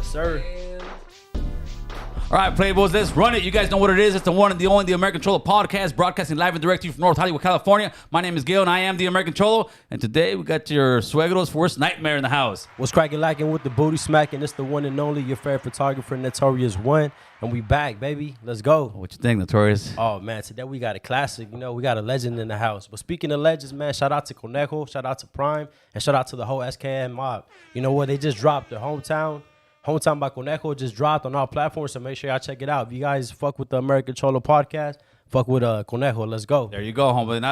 sir. All right, Playboys, let's run it. You guys know what it is. It's the one and the only, the American Cholo podcast, broadcasting live and direct to you from North Hollywood, California. My name is Gil, and I am the American Cholo. And today, we got your suegro's worst nightmare in the house. What's cracking lacking with the booty smacking? It's the one and only, your favorite photographer, Notorious One. And we back, baby. Let's go. What you think, Notorious? Oh, man, today we got a classic. You know, we got a legend in the house. But speaking of legends, man, shout out to Conejo, shout out to Prime, and shout out to the whole SKN mob. You know what? They just dropped their Hometown by Conejo just dropped on all platforms, so make sure y'all check it out. If you guys fuck with the American Cholo podcast, fuck with Conejo. Let's go. There you go, homie.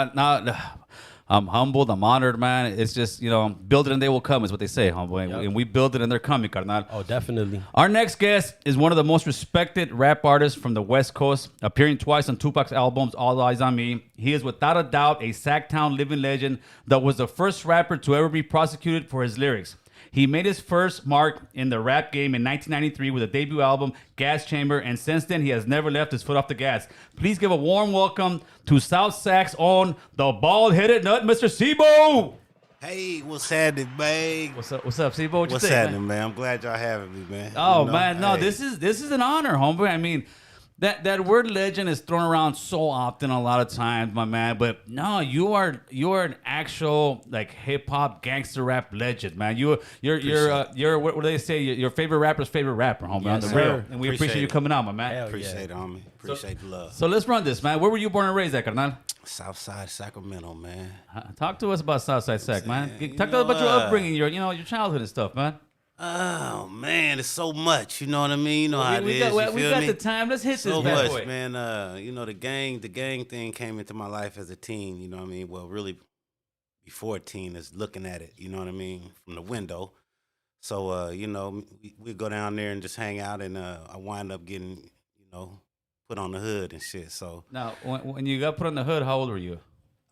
I'm humbled. I'm honored, man. It's just, you know, build it and they will come is what they say, homie. Yep. And we build it and they're coming, carnal. Oh, definitely. Our next guest is one of the most respected rap artists from the West Coast, appearing twice on Tupac's albums, All Eyes on Me. He is without a doubt a Sacktown living legend that was the first rapper to ever be prosecuted for his lyrics. He made his first mark in the rap game in 1993 with a debut album, Gas Chamber, and since then he has never left his foot off the gas. Please give a warm welcome to South Sack's own, the bald-headed nut, Mr. Sibo. Hey, what's happening, man? What's up, Sibo? What's happening, man? I'm glad y'all having me, man. Oh, you know? man, no, hey. this is an honor, homeboy. I mean, that word legend is thrown around so often a lot of times, my man. But no, you are an actual like hip hop gangster rap legend, man. You're what do they say? Your favorite rapper's favorite rapper, homie. Yes, on the real. sir. And we appreciate you coming out, my man. Hell Appreciate it, homie. Appreciate the love. So let's run this, man. Where were you born and raised at, carnal? Southside Sacramento, man. Talk to us about Southside Sac, man. Talk to us about your upbringing, your childhood and stuff, man. Oh man, it's so much. You know what I mean? You know how We it is. got You feel me? the time. Let's hit So this bad much, boy. man. You know the gang thing came into my life as a teen. You know what I mean? Well, really, before a teen is looking at it. You know what I mean? From the window. So you know, we go down there and just hang out, and I wind up getting, put on the hood and shit. So Now, when you got put on the hood, how old were you?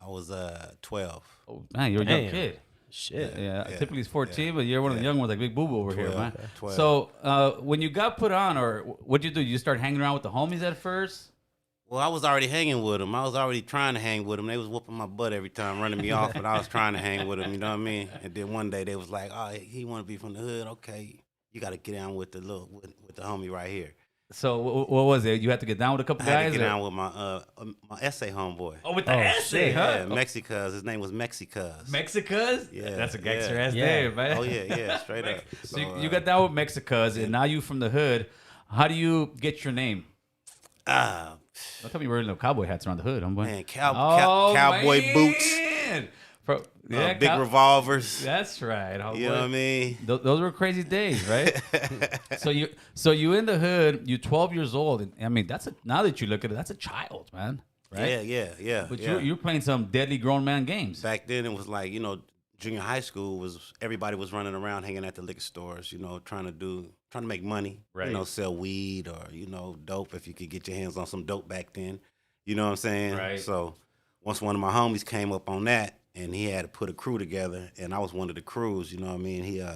I was 12. Oh, man, you're a young kid. Shit. Yeah, typically it's 14, but you're one of the young ones, like Big Boo Boo over here, 12, man. 12. So when you got put on, or what'd you do? You start hanging around with the homies at first? Well, I was already hanging with them. I was already trying to hang with them. They was whooping my butt every time, running me off, but I was trying to hang with them, you know what I mean? And then one day they was like, oh, he want to be from the hood. Okay, you got to get down with the homie right here. So what was it? You had to get down with a couple I had guys? to get down with my essay homeboy. Oh, with the essay, shit. huh? Yeah, Mexicuz. His name was Mexicuz. Mexicuz? Yeah, That's a gangster ass yeah. name, man. Oh, yeah, straight up. So you got down with Mexicuz, and now you from the hood. How do you get your name? Ah, Don't tell me you're wearing no cowboy hats around the hood, homeboy. man, cowboy boots, Yeah, big revolvers. That's right, homeboy. You know what I mean? Those were crazy days, right? so you in the hood, you 12 years old, and I mean now that you look at it, that's a child, man. Right? Yeah. But yeah. you're playing some deadly grown man games. Back then, it was like, junior high school everybody was running around hanging at the liquor stores, trying to make money, Right. Sell weed or, dope if you could get your hands on some dope back then. You know what I'm saying? Right. So once one of my homies came up on that and he had to put a crew together and I was one of the crews, you know what I mean?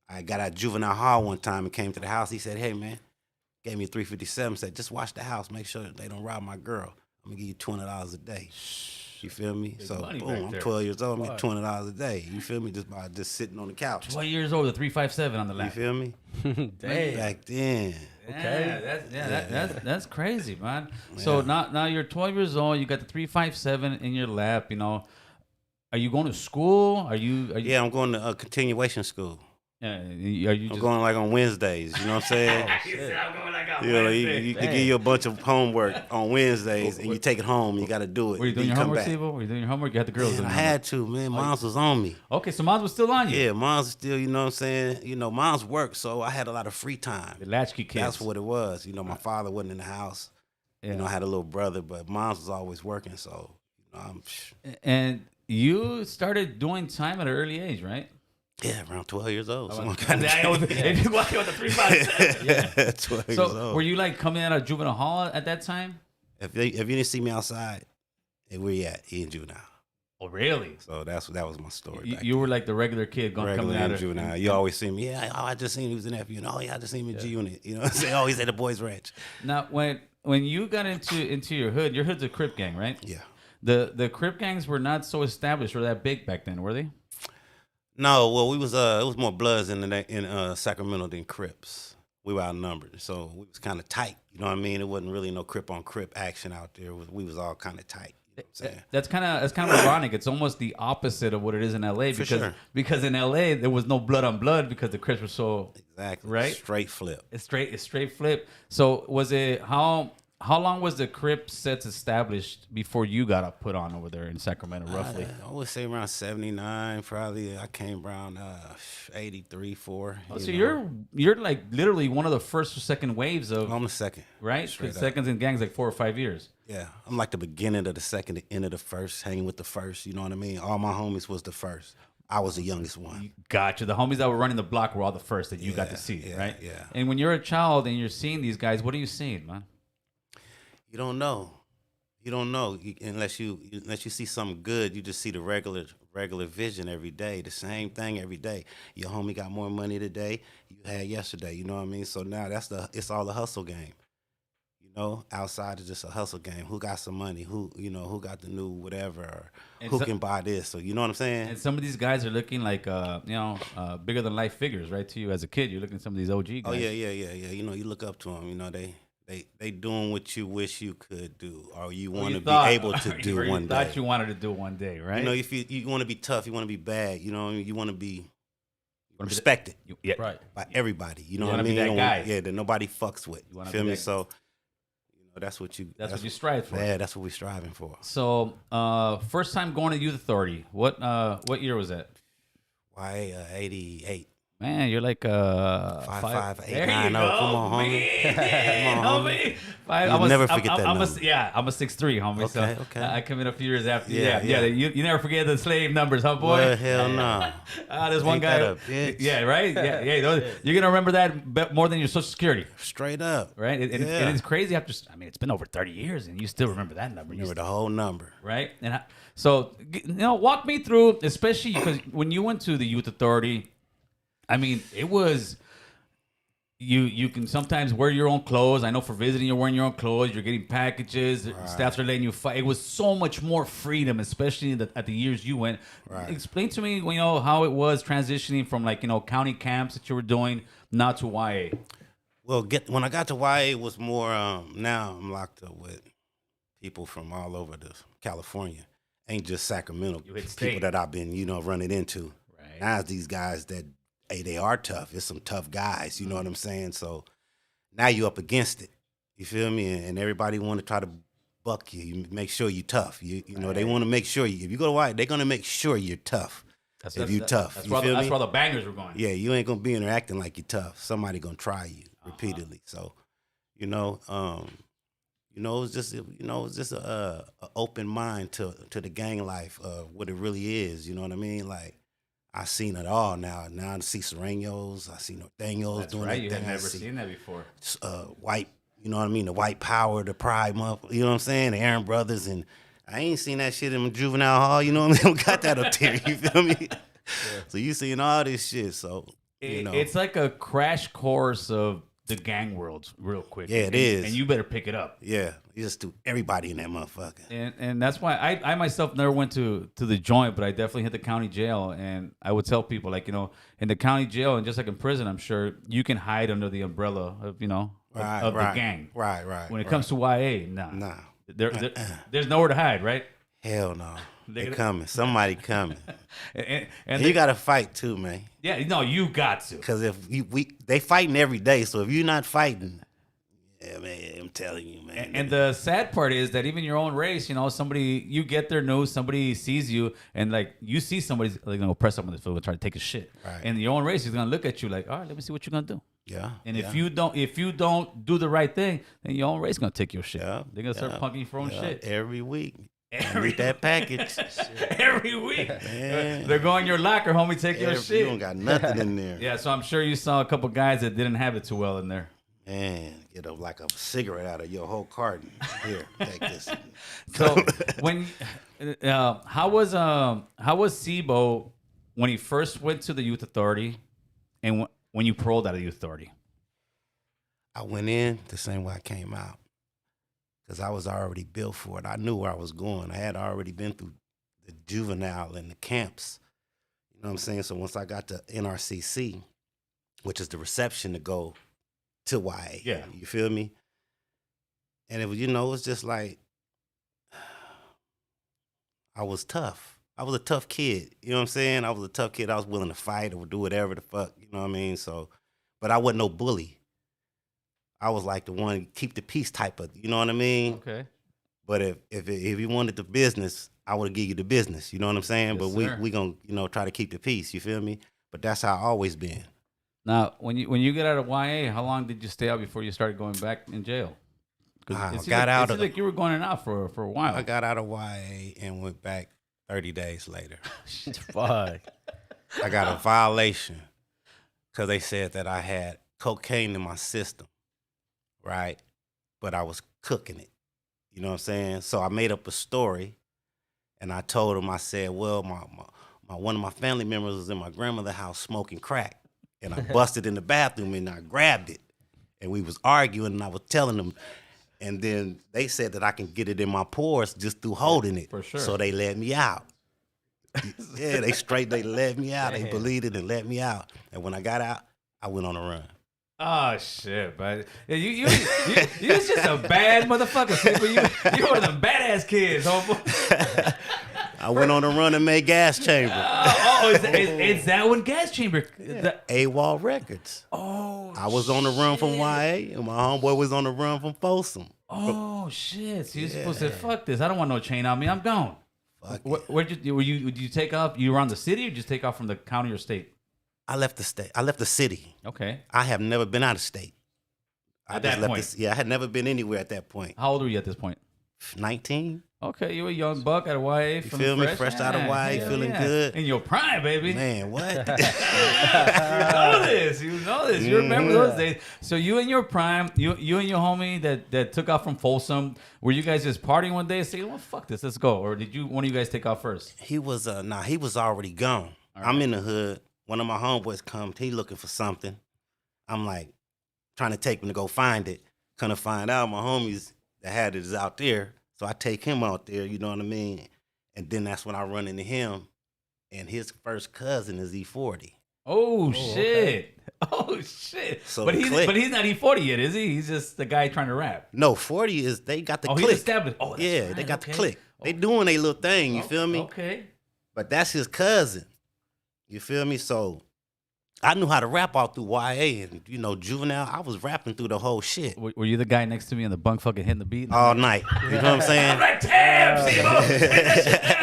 I got out Juvenile Hall one time and came to the house. He said, hey, man, gave me a 357, said, just watch the house, make sure that they don't rob my girl. I'm going to give you $20 a day. You feel me? Big So, money boom, back I'm there. 12 years old. I'm getting $20 a day. You feel me? Just by sitting on the couch. 12 years old, the 357 on the You lap. feel me? Damn. Back then. That's crazy, man. So now you're 12 years old. You got the 357 in your lap. Are you going to school? Are you? Yeah, I'm going to continuation school. Are you I'm just going like on Wednesdays. You know what I'm saying? I'm going like on You they give you a bunch of homework on Wednesdays and you take it home. You got to do it. Were you doing then your come homework, back. Sibo? Were you doing your homework? You had the girls Man, doing I your had to, man. Mom's was on me. homework. Okay, so Mom's was still on you. Yeah, mom's still, you know what I'm saying? Mom's worked, so I had a lot of free time. The latchkey kids. That's what it was. My father wasn't in the house. Yeah. I had a little brother, but mom's was always working, so And you started doing time at an early age, right? yeah, around 12 years old. If you walk with the 357. Yeah, 12 years So old. were you like coming out of juvenile hall at that time? If you didn't see me outside, where you at? He in Juvenile. Oh, really? So that was my story. back You were like the regular kid going then. coming Regular out in of Juvenile. You always see me. Yeah, I just seen he was in F unit. Oh, yeah, I just seen him in G unit. You know what I'm saying? Oh, he's at the boys' ranch. Now, when you got into your hood's a Crip gang, right? Yeah. The Crip gangs were not so established or that big back then, were they? No, well, we was it was more Bloods in Sacramento than Crips. We were outnumbered, so we was kind of tight. You know what I mean? It wasn't really no Crip on Crip action out there. We was all kind of tight. You know what I'm saying? That's kind of ironic. It's almost the opposite of what it is in LA because in LA there was no blood on blood because the Crips were so Exactly. right. Straight flip. It's straight flip. So was it how long was the Crip sets established before you got put on over there in Sacramento, roughly? I would say around 79, probably. I came around 83, 4. Oh, so you're like literally one of the first or second waves of I'm the second. right? Because seconds in gangs like 4 or 5 years. Yeah, I'm like the beginning of the second, the end of the first, hanging with the first. You know what I mean? All my homies was the first. I was the youngest one. Gotcha. The homies that were running the block were all the first that you got to see, right? Yeah. And when you're a child and you're seeing these guys, what are you seeing, man? You don't know. You don't know unless you see something good. You just see the regular vision every day, the same thing every day. Your homie got more money today you had yesterday. You know what I mean? So now it's all a hustle game. You know, outside is just a hustle game. Who got some money? Who got the new whatever? Or who can buy this? So you know what I'm saying? And some of these guys are looking like bigger than life figures, right? To you as a kid, you're looking at some of these OG guys. Oh yeah. You know, you look up to them. You know, they doing what you wish you could do, or you want to be able to do one day. Thought you wanted to do one day, right? You know, if you want to be tough, you want to be bad. You know, you want to be respected, Right. by everybody. You know You what I wanna be mean? that guy. That nobody fucks with. You wanna feel be me? that- So, that's what you strive for. Yeah, that's what we're striving for. So, first time going to youth authority. What year was that? Why 88? Man, you're like 5'5", 8'9". There you No, go, come on, homie. man. Come on, homie. I'm never forget that I'm number. I'm a 6'3", homie. Okay. I come in a few years after. Yeah. You never forget the slave numbers, huh, boy? Well, hell no. There's one Ain't guy. that a bitch? Yeah, right. Yeah. You're gonna remember that more than your Social Security, Straight up. right? And it's crazy. It's been over 30 years, and you still remember that number. You Remember the whole number. right? And so, walk me through, especially because when you went to the youth authority, I mean, it was you can sometimes wear your own clothes. I know for visiting, you're wearing your own clothes. You're getting packages. Staffs are letting you fight. It was so much more freedom, especially at the years you went. Right. Explain to me, how it was transitioning from county camps that you were doing now to YA. Well, when I got to YA, it was more. Now I'm locked up with people from all over California. Ain't just Sacramento You hit people state. that I've been running into. Right. Now it's these guys that they are tough. It's some tough guys. You know what I'm saying? So now you up against it. You feel me? And everybody want to try to buck you. You make sure you tough. You know they want to make sure if you go to YA, they're gonna make sure you're tough. If you tough, That's you where feel me? that's where the bangers were going. Yeah, you ain't gonna be interacting like you're tough. Somebody gonna try you repeatedly. So, it was just a open mind to the gang life of what it really is. You know what I mean? Like I seen it all now. Now I see Serenos, I see Norteños That's doing right. their You thing. had I never see, seen that before. white. You know what I mean? The white power, the Pride Month. You know what I'm saying? The Aaron Brothers, and I ain't seen that shit in Juvenile Hall. You know what I mean? Got that up there. You feel me? So you seeing all this shit. So It's like a crash course of the gang world, real quick. Yeah, it is. And you better pick it up. Yeah, you just do everybody in that motherfucker. And that's why I myself never went to the joint, but I definitely hit the county jail. And I would tell people, in the county jail and just like in prison, I'm sure you can hide under the umbrella of the gang. Right. When it comes to YA, Nah. There's nowhere to hide, right? Hell no. They coming. Somebody coming. And And you got to fight too, man. yeah, no, you got to. Because if they fighting every day, so if you're not fighting, yeah, man, I'm telling you, man. And the sad part is that even your own race, you get their news, somebody sees you, and you see somebody's gonna press up on this foot and try to take a shit. Right. And your own race is gonna look at you like, all right, let me see what you're gonna do. Yeah. And if you don't do the right thing, then your own race is gonna take your shit. Yeah, They're gonna start punking you for own shit. Every week. Read that package. Every week. Man. They're going your locker, homie, take your You shit. don't got nothing in there. Yeah, so I'm sure you saw a couple guys that didn't have it too well in there. Man, get like a cigarette out of your whole carton. Here, take this. So when how was Sibo when he first went to the youth authority, and when you paroled out of the youth authority? I went in the same way I came out because I was already built for it. I knew where I was going. I had already been through the juvenile and the camps. You know what I'm saying? So once I got to NRCC, which is the reception to go to YA. Yeah. You feel me? And it was, you know, it's just like I was tough. I was a tough kid. You know what I'm saying? I was a tough kid. I was willing to fight or do whatever the fuck. You know what I mean? So, but I wasn't no bully. I was like the one keep the peace type of. You know what I mean? Okay. But if you wanted the business, I would give you the business. You know what I'm saying? Yes, but sir. we gonna try to keep the peace. You feel me? But that's how I always been. Now, when you get out of YA, how long did you stay out before you started going back in jail? I It seemed like you were going out for a while. I got out of YA and went back 30 days later. Fuck. I got a violation because they said that I had cocaine in my system, right? But I was cooking it. You know what I'm saying? So I made up a story, and I told them, I said, well, my one of my family members was in my grandmother's house smoking crack, and I busted in the bathroom, and I grabbed it, and we was arguing, and I was telling them, and then they said that I can get it in my pores just through holding it. For sure. So they let me out. Yeah, they let me out. They Damn. believed it and let me out. And when I got out, I went on a run. Oh shit, but yeah, you was just a bad motherfucker. Sibo. You were the badass kids, homeboy. I went on a run and made Gas Chamber. Is that when Gas Chamber? AWOL Records. Oh, I was on the run from YA, and my homeboy was on the run from Folsom. oh shit! So you're supposed to fuck this. I don't want no chain on me. I'm gone. Fuck Where'd you take off? You around the city, or did you take off from the county or state? I left the state. I left the city. Okay. I have never been out of state. At that point? Yeah, I had never been anywhere at that point. How old were you at this point? 19. Okay, you a young buck out of YA. You feel me? Fresh out of YA, feeling good. In your prime, baby. Man, what? You know this. You remember those days. So you in your prime, you and your homie that took off from Folsom, were you guys just partying one day and saying, well, fuck this, let's go? Or did one of you guys take off first? He was he was already gone. Right. I'm in the hood. One of my homeboys comes, he looking for something. I'm like trying to take him to go find it. Kind of find out my homies that had it is out there. So I take him out there, you know what I mean? And then that's when I run into him. And his first cousin is E40. Oh, shit. Okay. Oh shit. So but he's click. not E40 yet, is he? He's just the guy trying to rap. No, 40 is they got the Oh, click. he's established. Oh, that's yeah, right. they got Okay. the click. They doing their little thing, you feel me? Okay. But that's his cousin. You feel me? So I knew how to rap all through YA and, Juvenile. I was rapping through the whole shit Were you the guy next to me in the bunk fucking hitting the beat? all night. You know what I'm saying? I'm like, damn, Sibo.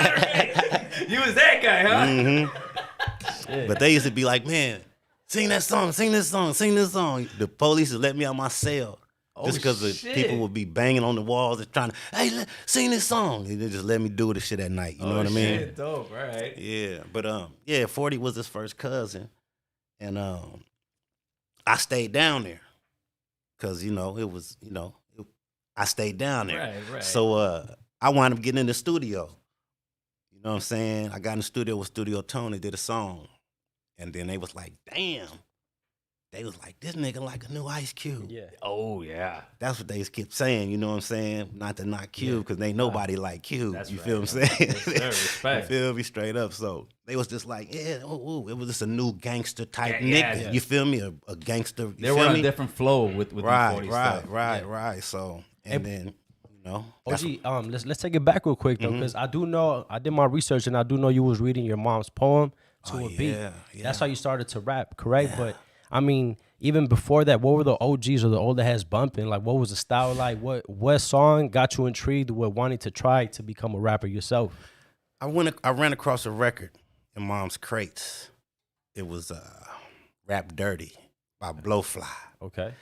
You was that guy, huh? Mm-hmm. But they used to be like, man, sing that song, sing this song, sing this song. The police would let me out my cell just because shit. people would be banging on the walls and trying to, hey, sing this song. And they just let me do the shit at night. You know what I mean? Shit, dope, all right. Yeah, but 40 was his first cousin, and I stayed down there because I stayed down there. Right. So I wound up getting in the studio. You know what I'm saying? I got in the studio with Studio Tony, did a song, and then they was like, damn. They was like, this nigga like a new Ice Cube. Yeah. Oh, yeah. That's what they just kept saying, you know what I'm saying? Not to knock Cube, because ain't nobody like Cube. That's you right. feel what I'm saying? Yes, sir. Respect. You feel me? Straight up. So they was just like, yeah, it was just a new gangster type Yeah, nigga. yeah. You feel me? A gangster. You They feel were on me? a different flow with right, the 40 stuff. right. So, and then, that's OG, let's take it back real quick though, because I do know I did my research and I do know you was reading your mom's poem to a beat. yeah. That's how you started to rap, correct? But I mean, even before that, what were the OGs or the older heads bumping? Like, what was the style like? What song got you intrigued with wanting to try to become a rapper yourself? I ran across a record in Mom's crates. It was Rap Dirty by Blowfly. Okay.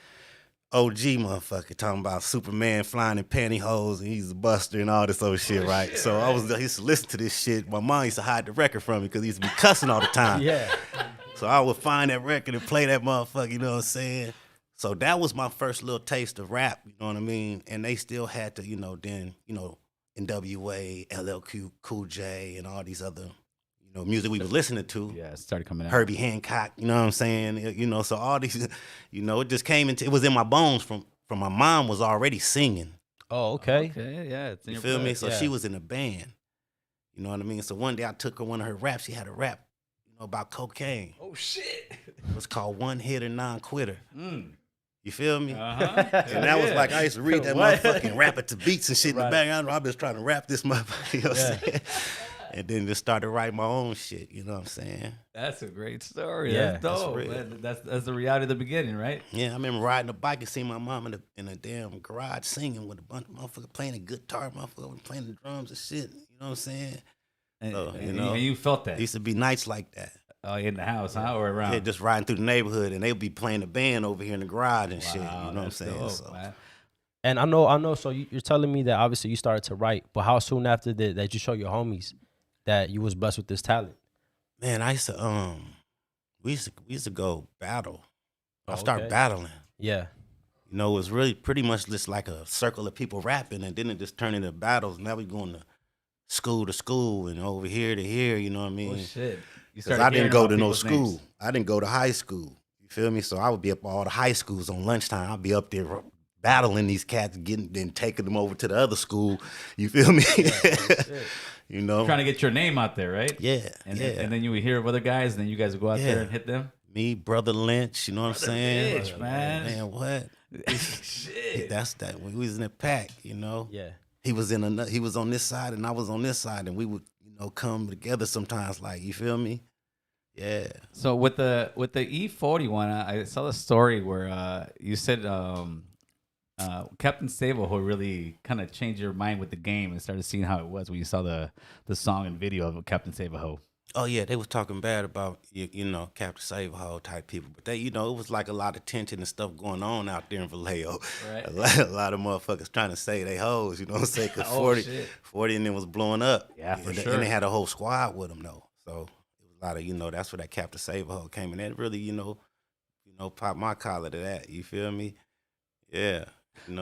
OG motherfucker talking about Superman flying in pantyhose and he's a buster and all this other shit, right? So I used to listen to this shit. My mom used to hide the record from me because he used to be cussing all the time. Yeah. So I would find that record and play that motherfucker, you know what I'm saying? So that was my first little taste of rap, you know what I mean? And they still had to, then, NWA, LL Cool J, and all these other, music we was listening to. Yeah, it started coming out. Herbie Hancock, you know what I'm saying? So all these, it just came into, it was in my bones from my mom was already singing. Oh, okay. Okay, yeah. It's in You your feel me? blood. So yeah. she was in a band. You know what I mean? So one day I took her one of her raps. She had a rap. You about cocaine. Oh shit. It was called One Hitter Non-Quitter. You feel me? Uh-huh. And that was like, I used to read that What? motherfucking and rap it to beats and shit in the Right. background. I've been trying to rap this motherfucker, you know what I'm saying? And then just started writing my own shit, you know what I'm saying? That's a great story. Yeah, That's that's dope. real. Man. That's the reality of the beginning, right? Yeah, I remember riding a bike and seeing my mom in a damn garage singing with a bunch of motherfuckers playing the guitar, motherfuckers playing the drums and shit, you know what I'm saying? And, So, and you felt that It used to be nights like that. in the house, huh? Or around? Yeah, just riding through the neighborhood, and they'll be playing the band over here in the garage and shit. You Wow, know what I'm that's saying? dope, So, man. And I know. So you're telling me that obviously you started to write, but how soon after that you show your homies that you was blessed with this talent? man, I used to we used to go battle. I started okay. battling. Yeah. You know, it was really pretty much just like a circle of people rapping, and then it just turned into battles. Now we going to school and over here to here. You know what I mean? Oh shit! You 'Cause started I didn't hearing go about to no people's school. names. I didn't go to high school. You feel me? So I would be up all the high schools on lunchtime. I'd be up there battling these cats, then taking them over to the other school. You feel me? You know? Trying to get your name out there, right? Yeah, And yeah. then, and then you would hear of other guys, and then you guys would go out there Yeah. and hit them. Me, Brother Lynch, you know what I'm saying? Lynch, man. Man, what? Shit. That's that. When we was in a pack, you know? Yeah. He was on this side and I was on this side, and we would, come together sometimes, like, you feel me? Yeah. So with the E40 one, I saw the story where you said Captain Sabo, who really kind of changed your mind with the game and started seeing how it was when you saw the song and video of Captain Sabo. Oh yeah, they was talking bad about Captain Save-Ho type people, but they, it was like a lot of tension and stuff going on out there in Vallejo. Right. A lot of motherfuckers trying to say they hoes, you know what I'm saying? 'Cause Oh, shit. 40 and then was blowing up. Yeah, for and sure. And they had a whole squad with them though, so it was a lot of that's where that Captain Save-Ho came in. That really popped my collar to that. You feel me? Yeah.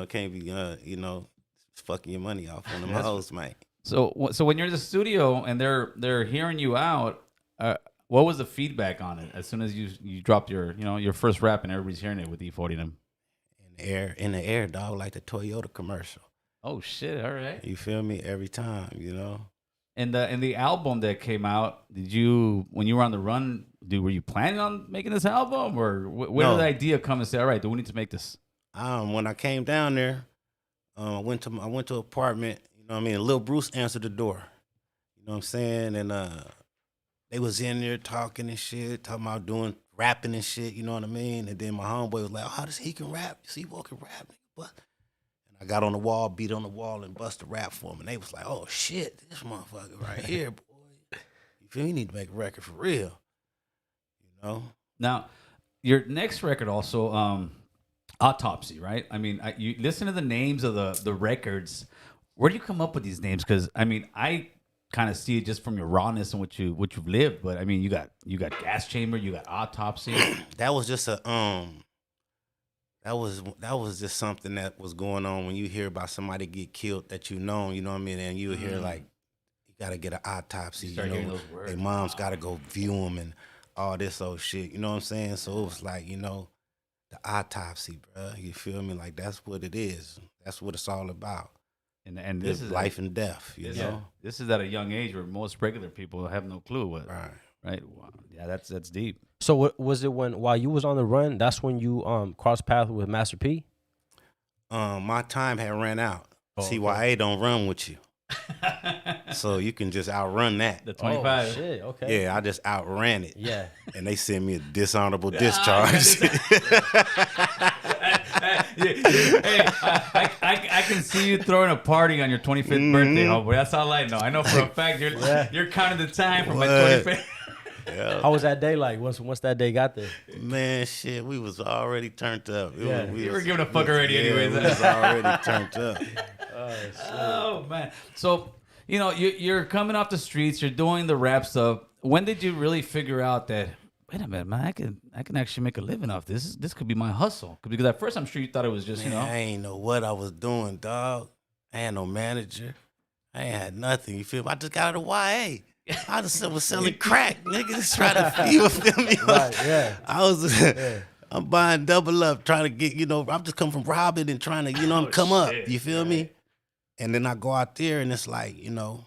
Can't be fucking your money off on them hoes, man. So when you're in the studio and they're hearing you out, what was the feedback on it as soon as you dropped your first rap and everybody's hearing it with E40 and them? In the air, dog, like the Toyota commercial. Oh shit! All right. You feel me? Every time, And the album that came out, when you were on the run, were you planning on making this album, or where No. did the idea come and say, all right, do we need to make this? When I came down there, I went to an apartment. You know what I mean? Lil Bruce answered the door. You know what I'm saying? And they was in there talking and shit, talking about doing rapping and shit. You know what I mean? And then my homeboy was like, "Oh, he can rap. Sibo can rap, nigga." But I got on the wall, beat on the wall, and bust a rap for him. And they was like, "Oh shit, this motherfucker right here, boy. You feel me? You need to make a record for real." Now, your next record also, Autopsy, right? I mean, you listen to the names of the records. Where do you come up with these names? Because I kind of see it just from your rawness and what you've lived. But I mean, you got Gas Chamber, you got Autopsy. That was just that was just something that was going on when you hear about somebody get killed that you know what I mean, and you hear like you gotta get an autopsy, You start hearing those words. their mom's gotta go view them and all this old shit, you know what I'm saying? So it was like the autopsy, bro. You feel me? Like that's what it is. That's what it's all about. And this is life and death, you know. This is at a young age where most regular people have no clue what. Right. Wow. Yeah, that's deep. So what was it while you was on the run? That's when you crossed paths with Master P. My time had ran out. Oh, CYA don't run with you. So you can just outrun that. The 25. Oh shit. Okay. Yeah, I just outran it. Yeah. And they sent me a dishonorable discharge. Hey, I can see you throwing a party on your 25th birthday, homeboy. That's all I know. I know for a fact you're counting the time for my 25th. Yeah. How was that day like once that day got there? Man, shit, we was already turned up. You were giving a fuck already anyways. We was already turned up. Oh, man. So, you're coming off the streets. You're doing the rap stuff. When did you really figure out that, wait a minute, man, I can actually make a living off this? This could be my hustle. Because at first, I'm sure you thought it was just, Man, I ain't know what I was doing, dog. I had no manager. I ain't had nothing. You feel me? I just got out of YA. I just was selling crack, nigga. Just trying to you feel me? Right, yeah. I was I'm buying double up, trying to get, I'm just coming from robbing and trying to, come up. You feel me? And then I go out there and it's like, the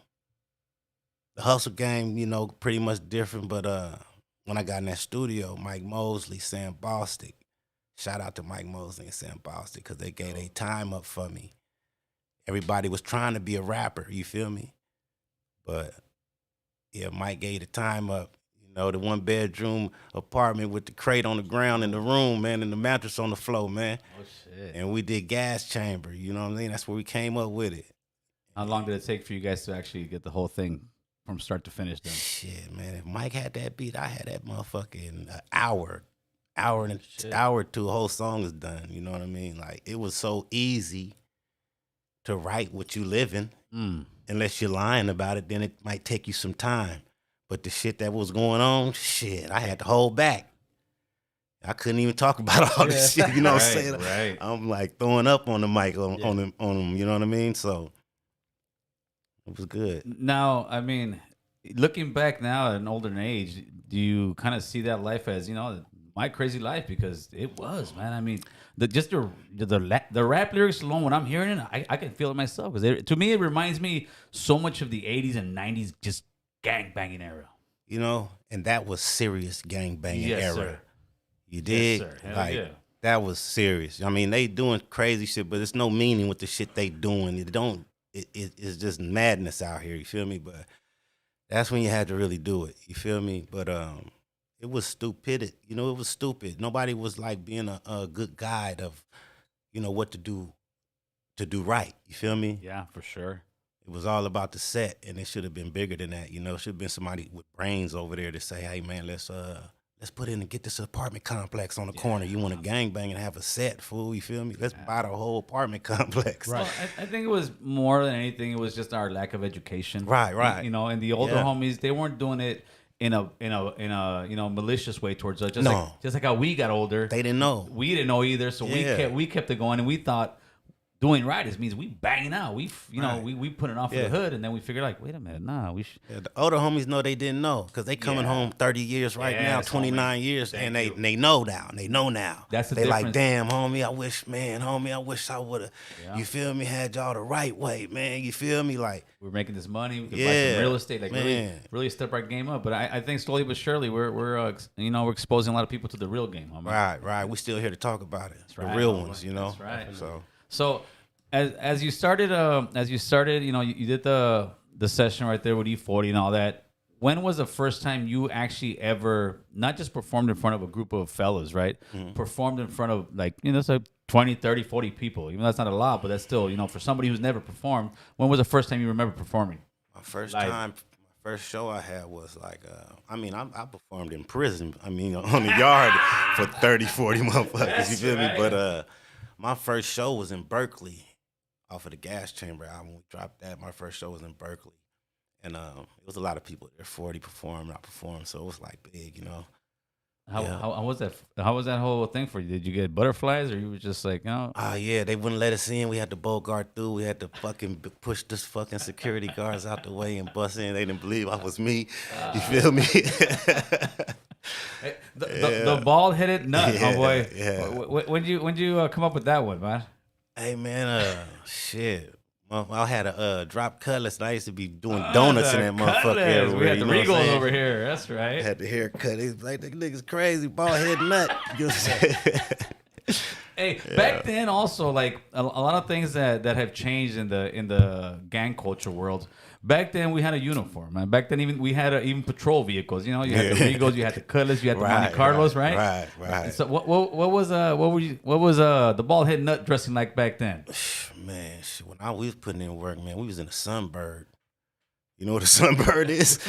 hustle game, pretty much different, but when I got in that studio, Mike Mosley, Sam Bostic, shout out to Mike Mosley and Sam Bostic, because they gave their time up for me. Everybody was trying to be a rapper, you feel me? But yeah, Mike gave the time up. You know, the 1-bedroom apartment with the crate on the ground in the room, man, and the mattress on the floor, man. Oh shit! And we did Gas Chamber, you know what I mean? That's where we came up with it. How long did it take for you guys to actually get the whole thing from start to finish done? Shit, man. If Mike had that beat, I had that motherfucker in an hour or two. A whole song is done. You know what I mean? Like, it was so easy to write what you living. Unless you're lying about it, then it might take you some time. But the shit that was going on, shit, I had to hold back. I couldn't even talk about all this shit. You know what I'm saying? Right. I'm like throwing up on the mic on them. You know what I mean? So it was good. Now, I mean, looking back now at an older age, do you kind of see that life as, you know, my crazy life? Because it was, man. I mean, the rap lyrics alone, when I'm hearing it, I can feel it myself. Because to me, it reminds me so much of the 80s and 90s just gang banging era. You know, and that was serious gang banging era. Sir. You dig? Yes, sir. Hell like yeah. that was serious. I mean, they doing crazy shit, but there's no meaning with the shit they doing. It's just madness out here. You feel me? But that's when you had to really do it. You feel me? But it was stupidity. You know, it was stupid. Nobody was like being a good guide of, you know, what to do right. You feel me? Yeah, for sure. It was all about the set, and it should have been bigger than that. You know, it should have been somebody with brains over there to say, "Hey, man, let's put in and get this apartment complex on the corner. You want to gangbang and have a set, fool? You feel me? Let's buy the whole apartment complex." Right. Well, I think it was more than anything, it was just our lack of education. Right. You know, and the older homies, they weren't doing it in a you know, malicious way towards us. Just like how we got older, they didn't know. We didn't know either, so we kept it going, and we thought doing right means we banging out. We put it off the hood, and then we figured like, wait a minute, nah, we should. Yeah, the older homies know they didn't know because they coming home 30 years now, 29 years, and they know now. They know now. That's the they difference. Like, damn, homie, I wish I would have. Yeah. You feel me? Had y'all the right way, man. You feel me? Like, we're making this money. We could buy some real estate. Like, really step our game up. But I think slowly but surely we're exposing a lot of people to the real game. Homie. Right. We still here to talk about it. That's right. The real ones, you know. That's right. So as you started, you know, you did the session right there with E40 and all that. When was the first time you actually ever not just performed in front of a group of fellas, right? Mm-hmm. Performed in front of, like, you know, it's like 20, 30, 40 people. Even though that's not a lot, but that's still, you know, for somebody who's never performed, when was the first time you remember performing? My first show I had was like, I performed in prison. I mean, on the yard for 30, 40 motherfuckers. You feel me? But my first show was in Berkeley off of the Gas Chamber album. We dropped that. My first show was in Berkeley. And it was a lot of people there. 40 performed, I performed. So it was like big, you know. How was that? How was that whole thing for you? Did you get butterflies, or you were just like, no? Yeah, they wouldn't let us in. We had to bogart through. We had to fucking push this fucking security guards out the way and bust in. They didn't believe I was me. You feel me? The bald-headed nut, boy. Yeah. When you come up with that one, man? Hey, man, shit. I had a drop cutlass, and I used to be doing donuts in that motherfucker everywhere. We had the Regals over here. That's right. I had the haircut. He's like, that nigga's crazy, bald head nut. You know what I'm saying? Hey, back then also, like a lot of things that have changed in the gang culture world. Back then we had a uniform, man. Back then we had even patrol vehicles. You know, you had the Regals, you had the Cutlass, you had the Monte Carlos, right? Right. So what was the bald head nut dressing like back then? Man, shit, when we was putting in work, man, we was in a Sunbird. You know what a Sunbird is?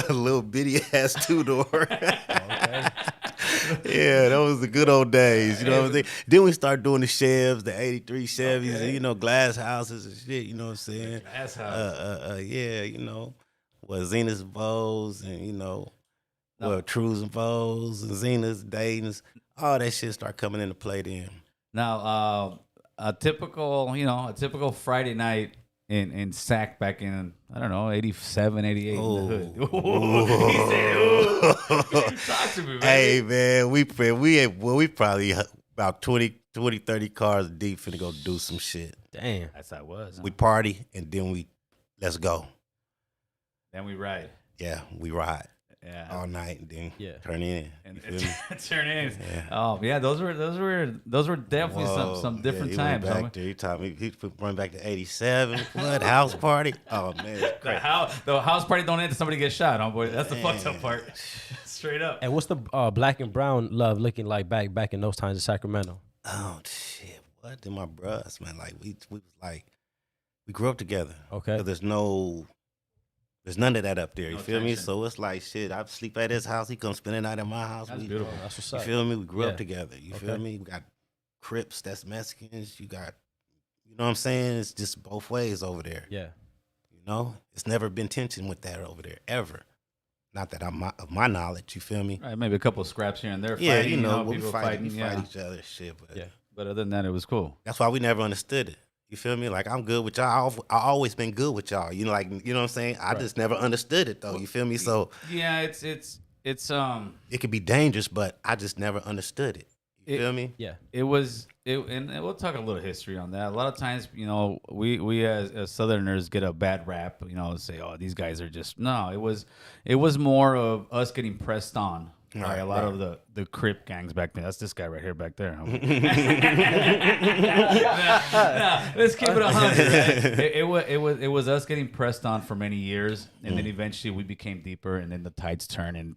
A little bitty ass 2-door. Okay. Yeah, that was the good old days. You know what I'm saying? Then we started doing the Chevs, the 83 Chevys, and, you know, glass houses and shit. You know what I'm saying? Glass house. Yeah, you know, Zenas Vows and, you know, Trues and Vows and Zenas, Dayton's. All that shit start coming into play then. Now, a typical Friday night in Sac back in, I don't know, 87, 88 in the hood. He said, ooh. Talk to me, man. Hey, man, we probably about 20, 30 cars deep finna go do some shit. Damn. That's how it was. Huh? We party, and then let's go. Then we ride. Yeah, we ride. all night, and then Yeah. turn in. And You feel me? turn in. Yeah. Oh yeah, those were definitely some different times. He went back there. He taught me. He run back to '87. What house party? Oh man, it's crazy. The house party don't end until somebody gets shot, homeboy. That's the fucked up Man. part. Straight up. And what's the black and brown love looking like back in those times in Sacramento? Oh shit! What? Then my bros, man, like we was like we grew up together. Okay. So there's none of that up there. You No feel me? tension. So it's like shit. I sleep at his house. He come spend the night at my house. That's We- beautiful. That's what's You up. feel me? We grew Yeah. up together. You Okay. feel me? We got Crips, that's Mexicans. You got, you know what I'm saying? It's just both ways over there. Yeah. You know? It's never been tension with that over there, ever. Not that of my knowledge, you feel me? Right, maybe a couple of scraps here and there. Yeah, fighting, you know, we people fight fighting. each other, shit. But Yeah. But other than that, it was cool. that's why we never understood it. You feel me? Like I'm good with y'all. I always been good with y'all. You know, like you know what I'm saying? I just never understood it though. You feel me? So Yeah, it's it could be dangerous, but I just never understood it. You feel me? Yeah. and we'll talk a little history on that. A lot of times, you know, we as Southerners get a bad rap, you know, say, oh, these guys are just no. It was more of us getting pressed on by a lot of the Crip gangs back then. That's this guy right here back there. Nah, let's keep it 100. Right? It was us getting pressed on for many years, and then eventually we became deeper, and then the tides turn, and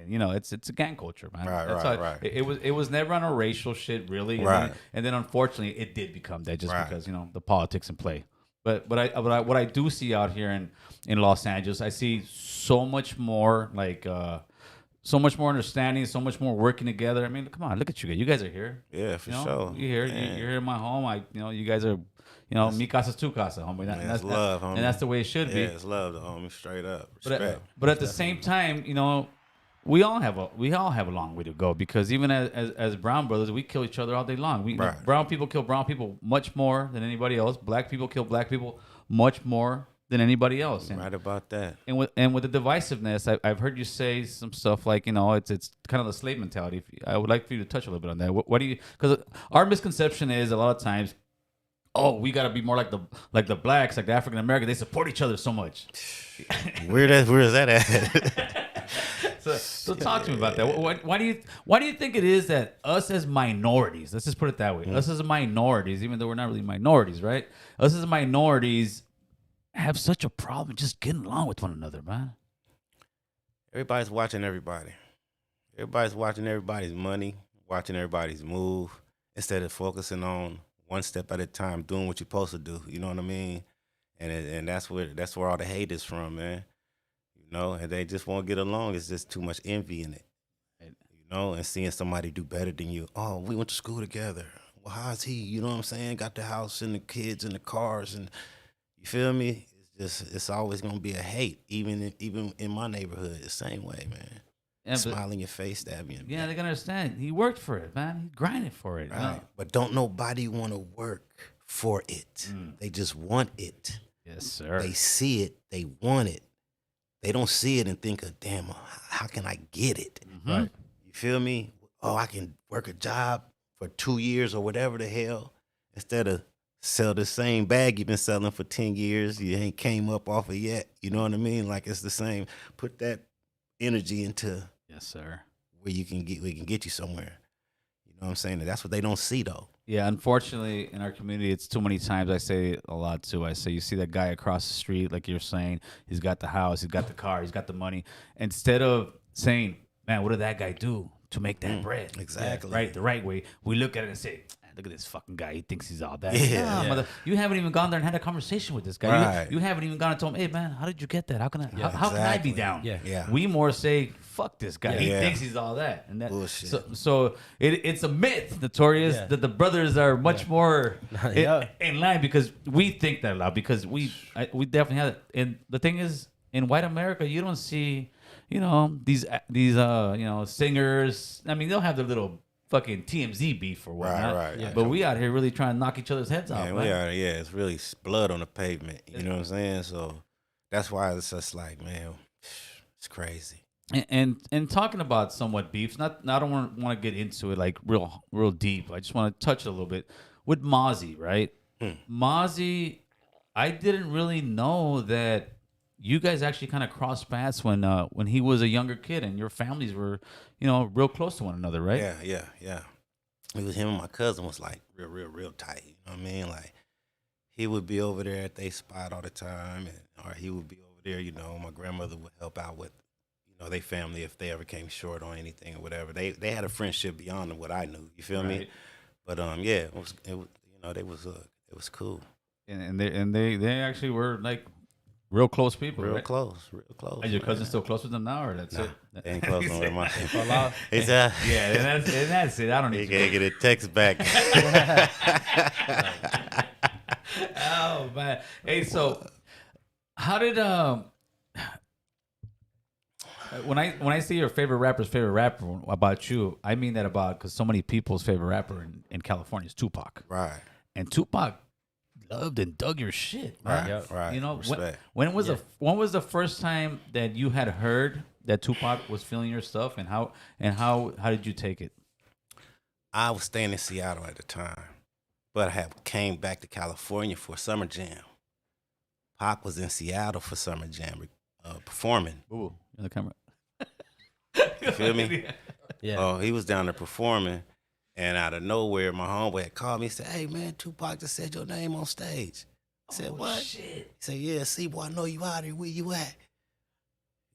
you know it's a gang culture, man. Right. It was never on a racial shit, really. And then unfortunately, it did become that just because you know the politics in play. But what I do see out here in Los Angeles, I see so much more like. So much more understanding, so much more working together. I mean, come on, look at you guys. You guys are here. Yeah, for you know? sure. You're here. You're here in my home. You guys are, mi casa's tu casa, homie. That's love, homie. And that's the way it should be. Yeah, it's love, homie. Straight up. Respect. But at the same time, you know, we all have a long way to go because even as brown brothers, we kill each other all day long. Brown people kill brown people much more than anybody else. Black people kill black people much more than anybody else. And, Right about that. and with the divisiveness, I've heard you say some stuff like, you know, it's kind of the slave mentality. I would like for you to touch a little bit on that. What do you? Because our misconception is a lot of times, oh, we got to be more like the blacks, like the African Americans. They support each other so much. Where is that at? So talk to me about that. Why do you think it is that us as minorities, let's just put it that way, us as minorities, even though we're not really minorities, right? Us as minorities have such a problem just getting along with one another, man. Everybody's watching everybody. Everybody's watching everybody's money, watching everybody's move, instead of focusing on one step at a time, doing what you're supposed to do. You know what I mean? And that's where all the hate is from, man. You know, and they just won't get along. It's just too much envy in it. You know, and seeing somebody do better than you. Oh, we went to school together. Well, how's he? You know what I'm saying? Got the house and the kids and the cars and you feel me? It's always gonna be a hate, even in my neighborhood, the same way, man. Yeah, Smile in your face, stab you. Yeah, they gotta understand. He worked for it, man. He grinded for it. Right. You know? But don't nobody want to work for it. They just want it. Yes, sir. They see it. They want it. They don't see it and think, of, damn, how can I get it? Right. You feel me? Oh, I can work a job for 2 years or whatever the hell, instead of sell the same bag you've been selling for 10 years. You ain't came up off it yet. You know what I mean? Like it's the same. Put that energy into Yes, sir. where we can get you somewhere. You know what I'm saying? That's what they don't see though. Yeah, unfortunately, in our community, it's too many times. I say it a lot too. I say you see that guy across the street, like you're saying, he's got the house, he's got the car, he's got the money. Instead of saying, man, what did that guy do to make that bread? Exactly. Right, the right way. We look at it and say, look at this fucking guy. He thinks he's all that. Yeah. Nah, mother, you haven't even gone there and had a conversation with this guy. Right. You haven't even gone and told him, hey, man, how did you get that? How can I exactly. be down? Yeah. We more say, fuck this guy. He Yeah. thinks he's all that. And that Bullshit. So it's a myth, Notorious, that the brothers are much more in line because we think that a lot because we definitely have it. And the thing is, in white America, you don't see, these singers. I mean, they'll have their little fucking TMZ beef or whatnot. Right. Yeah. But we out here really trying to knock each other's heads off. Yeah, Man. it's really blood on the pavement. You know what I'm saying? So that's why it's just like, man, it's crazy. And talking about somewhat beefs, I don't want to get into it like real deep. I just want to touch it a little bit with Mozzie, right? Mozzie, I didn't really know that you guys actually kind of crossed paths when he was a younger kid, and your families were, you know, real close to one another, right? Yeah. It was him and my cousin was like real tight. You know what I mean? Like he would be over there at their spot all the time, or he would be over there. You know, my grandmother would help out with, you know, their family if they ever came short on anything or whatever. They had a friendship beyond what I knew. You feel me? But yeah, it was you know, it was cool. And they actually were like real close people. Real right? close. Are your cousins still close with them now, or that's it? They ain't close no more. It's yeah, and that's it. I don't need to get a text back. Oh man. Hey, so how did when I say your favorite rapper about you, I mean that about because so many people's favorite rapper in California is Tupac. Right. And Tupac loved and dug your shit. Right. Man. Right. You know, Respect. when was the first time that you had heard that Tupac was feeling your stuff, and how did you take it? I was staying in Seattle at the time, but I had came back to California for Summer Jam. Pac was in Seattle for Summer Jam, performing. Ooh, in the camera. You feel me? Yeah. Oh, he was down there performing, and out of nowhere, my homeboy had called me and said, "Hey, man, Tupac just said your name on stage." I said, "What?" Shit. He said, "Yeah, Sibo, I know you out here. Where you at?"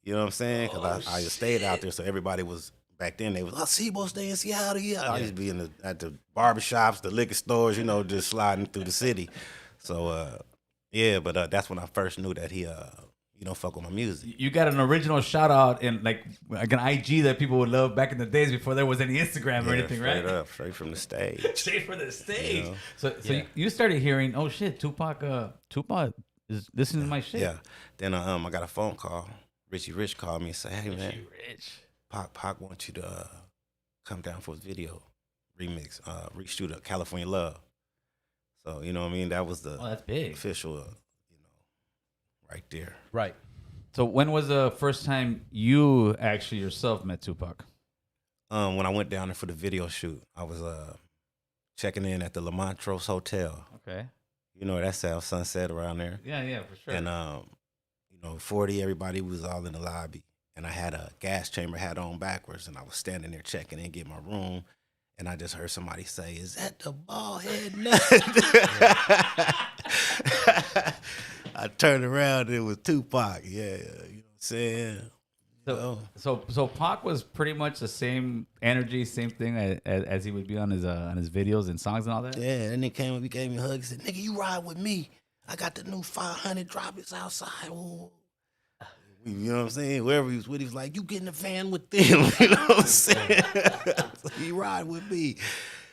You know what I'm saying? Because I just stayed out there, so everybody was, back then, they was, "Oh, Sibo stay in Seattle." Yeah. I used to be at the barbershops, the liquor stores, you know, just sliding through the city. So, yeah, but that's when I first knew that he, you don't fuck with my music. You got an original shout out in like an IG that people would love back in the days before there was any Instagram or anything, straight right? Up, straight from the stage. Straight from the stage. You know? So you started hearing, oh shit, Tupac is listening to my shit. Yeah. Then I got a phone call. Richie Rich called me and said, "Hey man, Pac wants you to come down for his video remix, reshoot of California Love." So you know what I mean? That was the that's big. official, right there. Right. So when was the first time you actually yourself met Tupac? When I went down there for the video shoot, I was checking in at the La Montrose Hotel. Okay. You know, that's South Sunset around there. Yeah, for sure. And 40, everybody was all in the lobby, and I had a gas chamber hat on backwards, and I was standing there checking in, get my room, and I just heard somebody say, "Is that the bald head nut?" I turned around and it was Tupac. Yeah, you know what I'm saying? So Pac was pretty much the same energy, same thing as he would be on his videos and songs and all that. Yeah, and he came up, he gave me a hug, and said, "Nigga, you ride with me. I got the new 500 droplets outside." Ooh. You know what I'm saying? Wherever he was with, he was like, "You get in the van with them." You know what I'm saying? So he ride with me.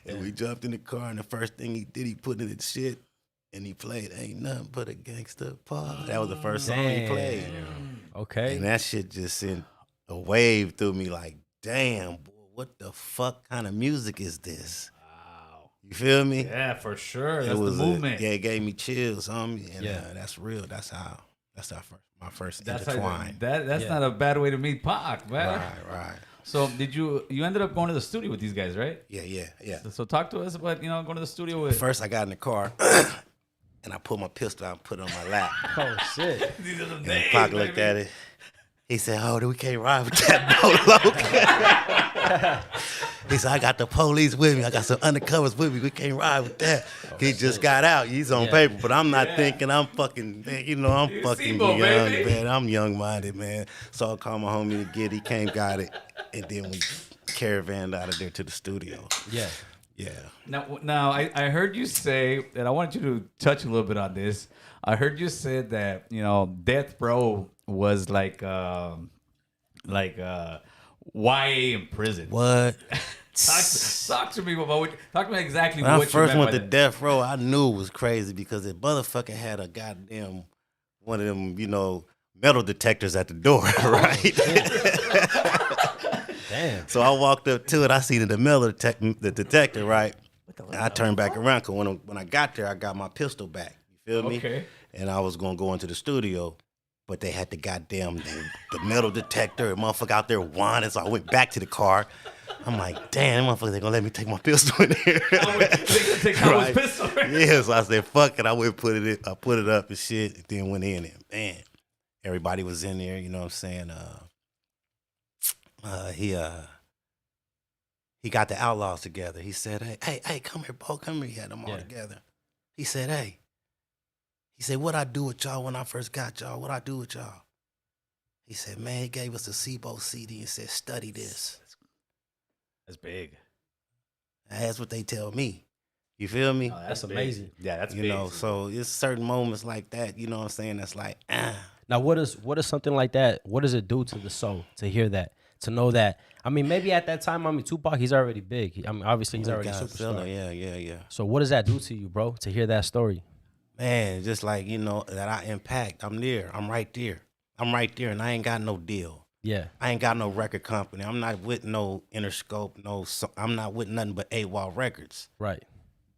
And we jumped in the car, and the first thing he did, he put in the shit, and he played "Ain't Nothing But a Gangster Pac." That was the first song he played. Okay. And that shit just sent a wave through me like, damn, boy, what the fuck kind of music is this? Wow. You feel me? Yeah, for sure. It That's was the movement. it gave me chills, homie. And Yeah. That's real. That's my first That's intertwine. That's not a bad way to meet Pac, man. Right. So you ended up going to the studio with these guys, right? Yeah. So talk to us about, going to the studio with. First, I got in the car, and I pulled my pistol out and put it on my lap. Oh shit. These are the And days, Pac looked baby. at it. He said, "Oh, we can't ride with that bolo." He said, "I got the police with me. I got some undercovers with me. We can't ride with that." He just got out. He's on paper, but I'm not thinking. I'm fucking, man, I'm You're fucking Sibo, young, baby. man. I'm young-minded, man. So I called my homie to get. He came, got it, and then we caravaned out of there to the studio. Yeah. Yeah. Now I heard you say, and I want you to touch a little bit on this. I heard you said that Death Row was like YA in prison. What? Talk to me about talk to me exactly When I what you first meant went by to that. Death Row, I knew it was crazy because the motherfucker had a goddamn one of them, metal detectors at the door, right? Damn. So I walked up to it. I seen the metal detector, right? And I turned back around because when I got there, I got my pistol back. You feel me? Okay. And I was gonna go into the studio, but they had the goddamn the metal detector. And motherfucker out there whining, so I went back to the car. I'm like, damn, motherfucker, they gonna let me take my pistol in here. Take out his pistol. Yeah, so I said, fuck it. I put it up and shit, and then went in and man, everybody was in there. You know what I'm saying? He got the Outlaws together. He said, hey, come here, Bo, come here. He had them all together. He said, hey. He said, what I do with y'all when I first got y'all? What I do with y'all? He said, man, he gave us a Sibo CD and said, study this. That's big. That's what they tell me. You feel me? Oh, That's amazing. Yeah, that's you big. know, so it's certain moments like that, you know what I'm saying? That's like, Now, what is something like that? What does it do to the soul to hear that? To know that? I mean, maybe at that time, I mean, Tupac, he's already big. I mean, obviously, he's already a superstar. Yeah. So what does that do to you, bro, to hear that story? Man, just like, you know, that I impact. I'm there. I'm right there. I'm right there, and I ain't got no deal. Yeah. I ain't got no record company. I'm not with no Interscope. I'm not with nothing but AWOL Records. Right.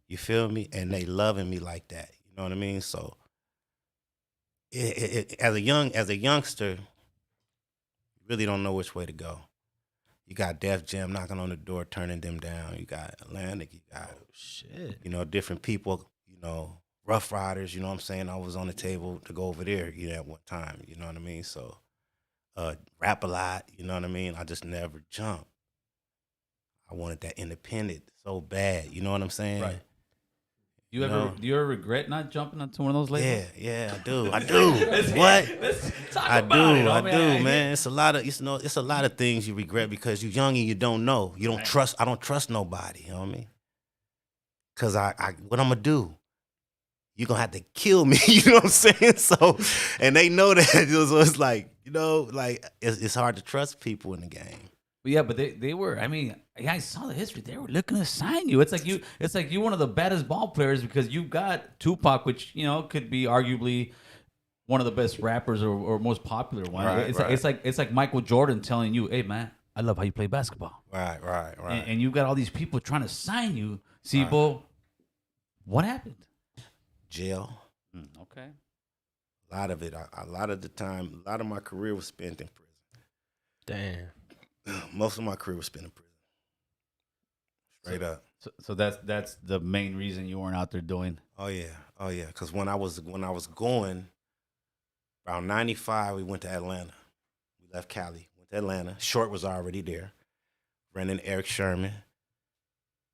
You feel me? And they loving me like that. You know what I mean? So, as a youngster, you really don't know which way to go. You got Def Jam knocking on the door, turning them down. You got Atlantic. You got you know, different people. You know, Rough Riders. You know what I'm saying? I was on the table to go over there. You know, at one time. You know what I mean? So, rap a lot. You know what I mean? I just never jumped. I wanted that independent so bad. You know what I'm saying? Right. Do you ever regret not jumping onto one of those labels? Yeah, I do. What? I do, man. It's a lot of things you regret because you're young and you don't know. You don't trust. I don't trust nobody. You know what I mean? Cause I what I'm gonna do? You're gonna have to kill me. You know what I'm saying? So, and they know that. So it's like, you know, like it's hard to trust people in the game. But yeah, but they were. I mean, I saw the history. They were looking to sign you. It's like you one of the baddest ball players because you got Tupac, which you know could be arguably one of the best rappers or most popular one. Right, it's like Michael Jordan telling you, "Hey man, I love how you play basketball." Right. And you got all these people trying to sign you, Sibo. What happened? Jail. Okay. A lot of it. A lot of the time, a lot of my career was spent in prison. Damn. Most of my career was spent in prison. Straight up. So that's the main reason you weren't out there doing. Oh yeah. Because when I was going, around '95, we went to Atlanta. We left Cali, went to Atlanta. Short was already there. Ran into Eric Sherman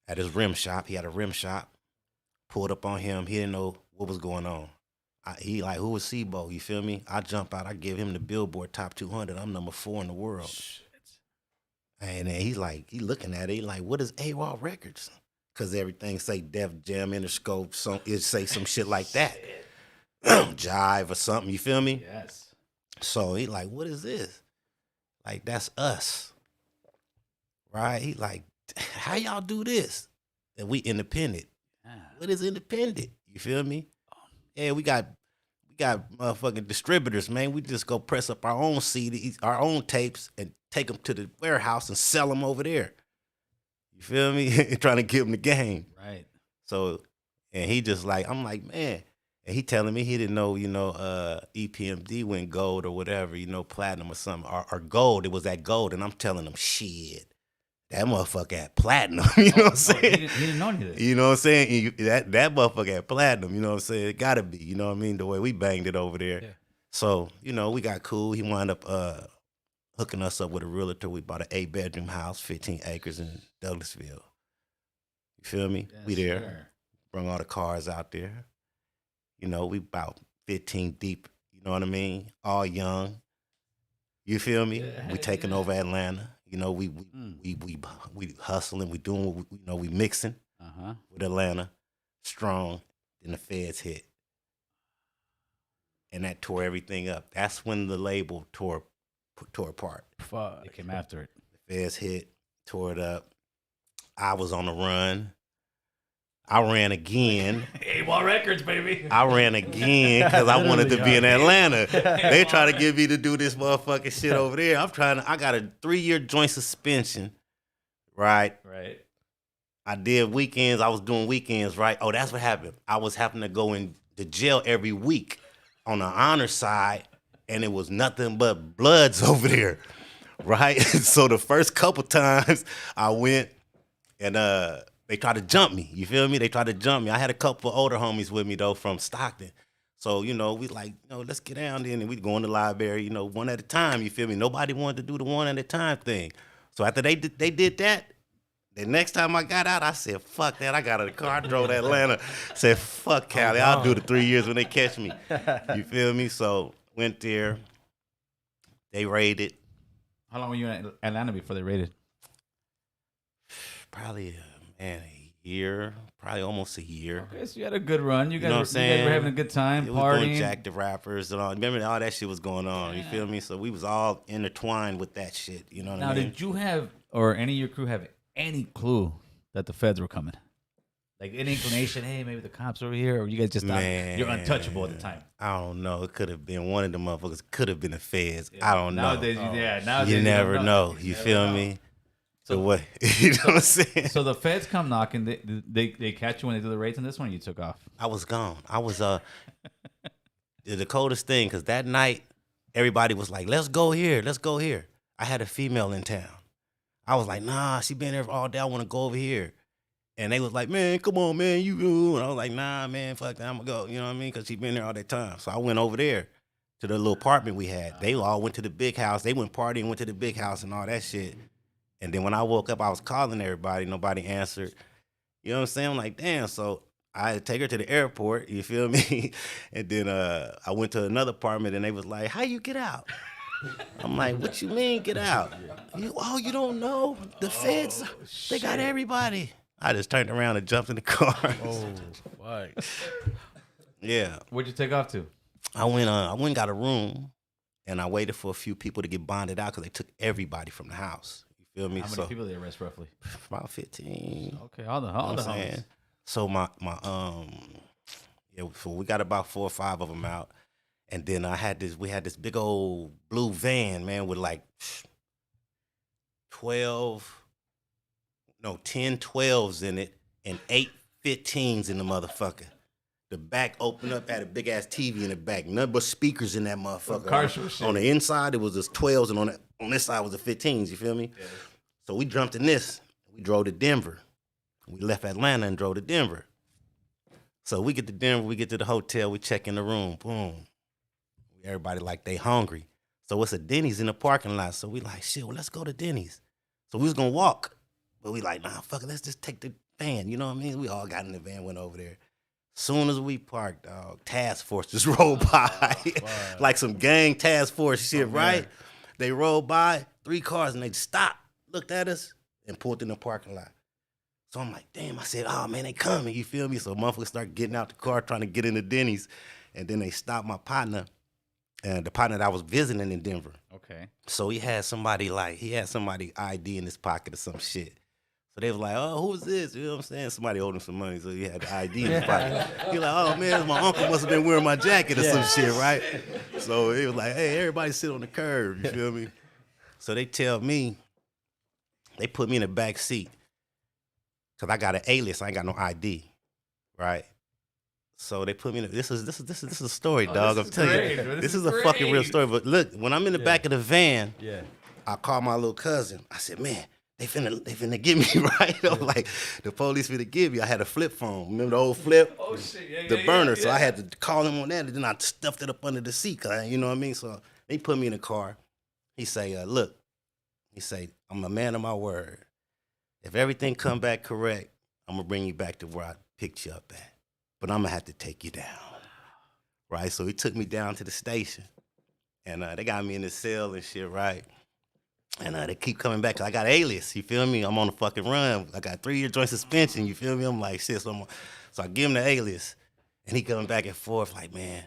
at his rim shop. He had a rim shop. Pulled up on him. He didn't know what was going on. He like, who was Sibo? You feel me? I jump out. I give him the Billboard Top 200. I'm number 4 in the world. Shit. And then he's like, he looking at it. He like, what is AWOL Records? Because everything say Def Jam, Interscope, it say some shit like that. Jive or something. You feel me? Yes. So he like, what is this? Like, that's us. Right? He like, how y'all do this? And we independent. Yeah. What is independent? You feel me? Yeah, we got motherfucking distributors, man. We just go press up our own CDs, our own tapes, and take them to the warehouse and sell them over there. You feel me? Trying to give them the game. Right. So, and he just like, I'm like, man. And he telling me he didn't know, you know, EPMD went gold or whatever, you know, platinum or something, or gold. It was at gold. And I'm telling him, shit. That motherfucker at platinum, you know what I'm saying? He didn't know anything. You know what I'm saying? That motherfucker at platinum, you know what I'm saying? It gotta be, you know what I mean? The way we banged it over there. Yeah. So, you know, we got cool. He wound up hooking us up with a realtor. We bought an 8-bedroom house, 15 acres in Douglasville. You feel me? Yes, we there. Sure. Bring all the cars out there. You know, we about 15 deep, you know what I mean? All young. You feel me? Yeah, we taking over Atlanta. You know, we hustling, we doing what we, you know, we mixing with Atlanta, strong. Then the feds hit, and that tore everything up. That's when the label tore apart. Fuck. They came after it. The feds hit, tore it up. I was on the run. I ran again. AWOL Records, baby. I ran again because I wanted to be in Atlanta. They try to get me to do this motherfucking shit over there. I got a 3-year joint suspension, right? Right. I did weekends. I was doing weekends, right? Oh, that's what happened. I was having to go into jail every week on the honor side, and it was nothing but bloods over there, right? So the first couple times I went and they tried to jump me. You feel me? They tried to jump me. I had a couple of older homies with me, though, from Stockton. So, you know, we like, you know, let's get down there and we go in the library, you know, one at a time, you feel me? Nobody wanted to do the one at a time thing. So after they did that, the next time I got out, I said, fuck that. I got in the car, I drove to Atlanta, said, fuck Cali, I'll do the 3 years when they catch me. You feel me? So went there, they raided. How long were you in Atlanta before they raided? Probably, a year, probably almost a year. Okay, so you had a good run. You guys, know what I'm you guys saying? were having a good time, It was doing partying. Jack the Rappers and all. Remember all that shit was going on. You feel me? So we was all intertwined with that shit. You know what I mean? Now, did you have, or any of your crew have any clue that the feds were coming? Like any inclination, hey, maybe the cops over here, or you guys just thought you're untouchable at the time? I don't know. It could have been one of the motherfuckers. Could have been the feds. I don't know. Nowadays, nowadays You never know. You feel me? So what? You know what I'm saying? So the feds come knocking. They catch you when they do the raids on this one. You took off. I was gone. I was the coldest thing because that night everybody was like, "Let's go here. Let's go here." I had a female in town. I was like, "Nah, she been there all day. I want to go over here." And they was like, "Man, come on, man, you go." And I was like, "Nah, man, fuck that. I'm gonna go." You know what I mean? Because she been there all that time. So I went over there to the little apartment we had. They all went to the big house. They went partying, went to the big house and all that shit. And then when I woke up, I was calling everybody. Nobody answered. You know what I'm saying? I'm like, damn. So I had to take her to the airport. You feel me? And then I went to another apartment, and they was like, "How you get out?" I'm like, "What you mean get out?" You don't know? The feds, they got everybody. I just turned around and jumped in the car. Oh, right. Yeah. Where'd you take off to? I went and got a room, and I waited for a few people to get bonded out because they took everybody from the house. You feel me? How many people did they arrest roughly? About 15. Okay, all the homies. So so we got about 4 or 5 of them out, and then we had this big old blue van, man, with like 10 12s in it and 8 15s in the motherfucker. The back opened up, had a big ass TV in the back, nothing but speakers in that motherfucker. On the inside, it was just 12s, and on this side was the 15s. You feel me? Yeah. So we jumped in this. We drove to Denver. We left Atlanta and drove to Denver. So we get to Denver, we get to the hotel, we check in the room. Boom. Everybody like they hungry. So it's a Denny's in the parking lot. So we like, shit, well, let's go to Denny's. So we was gonna walk, but we like, nah, fuck it, let's just take the van. You know what I mean? We all got in the van, went over there. Soon as we parked, dog, task force just rolled by. Like some gang task force shit, right? They rolled by, 3 cars, and they stopped, looked at us, and pulled in the parking lot. So I'm like, damn, I said, oh, man, they coming, you feel me? So motherfuckers start getting out the car, trying to get into Denny's, and then they stopped my partner, and the partner that I was visiting in Denver. Okay. So he had somebody ID in his pocket or some shit. So they was like, oh, who is this? You know what I'm saying? Somebody owed him some money, so he had the ID in his pocket. He like, oh, man, my uncle must have been wearing my jacket or some shit, right? So he was like, hey, everybody sit on the curb, you feel me? So they tell me, they put me in the back seat because I got an alias. I ain't got no ID, right? So they put me in this is a story, dog. I'm telling you. This is a fucking real story. But look, when I'm in the back of the van, I call my little cousin. I said, man, they finna get me, right? I'm like, the police finna get me. I had a flip phone. Remember the old flip? Oh, shit. The burner. So I had to call him on that, and then I stuffed it up under the seat, you know what I mean? So they put me in the car. He say, look, he say, I'm a man of my word. If everything come back correct, I'm gonna bring you back to where I picked you up at. But I'm gonna have to take you down, right? So he took me down to the station, and they got me in the cell and shit, right? And they keep coming back. I got alias, you feel me? I'm on the fucking run. I got 3-year joint suspension, you feel me? I'm like, shit, so I give him the alias, and he coming back and forth like, man,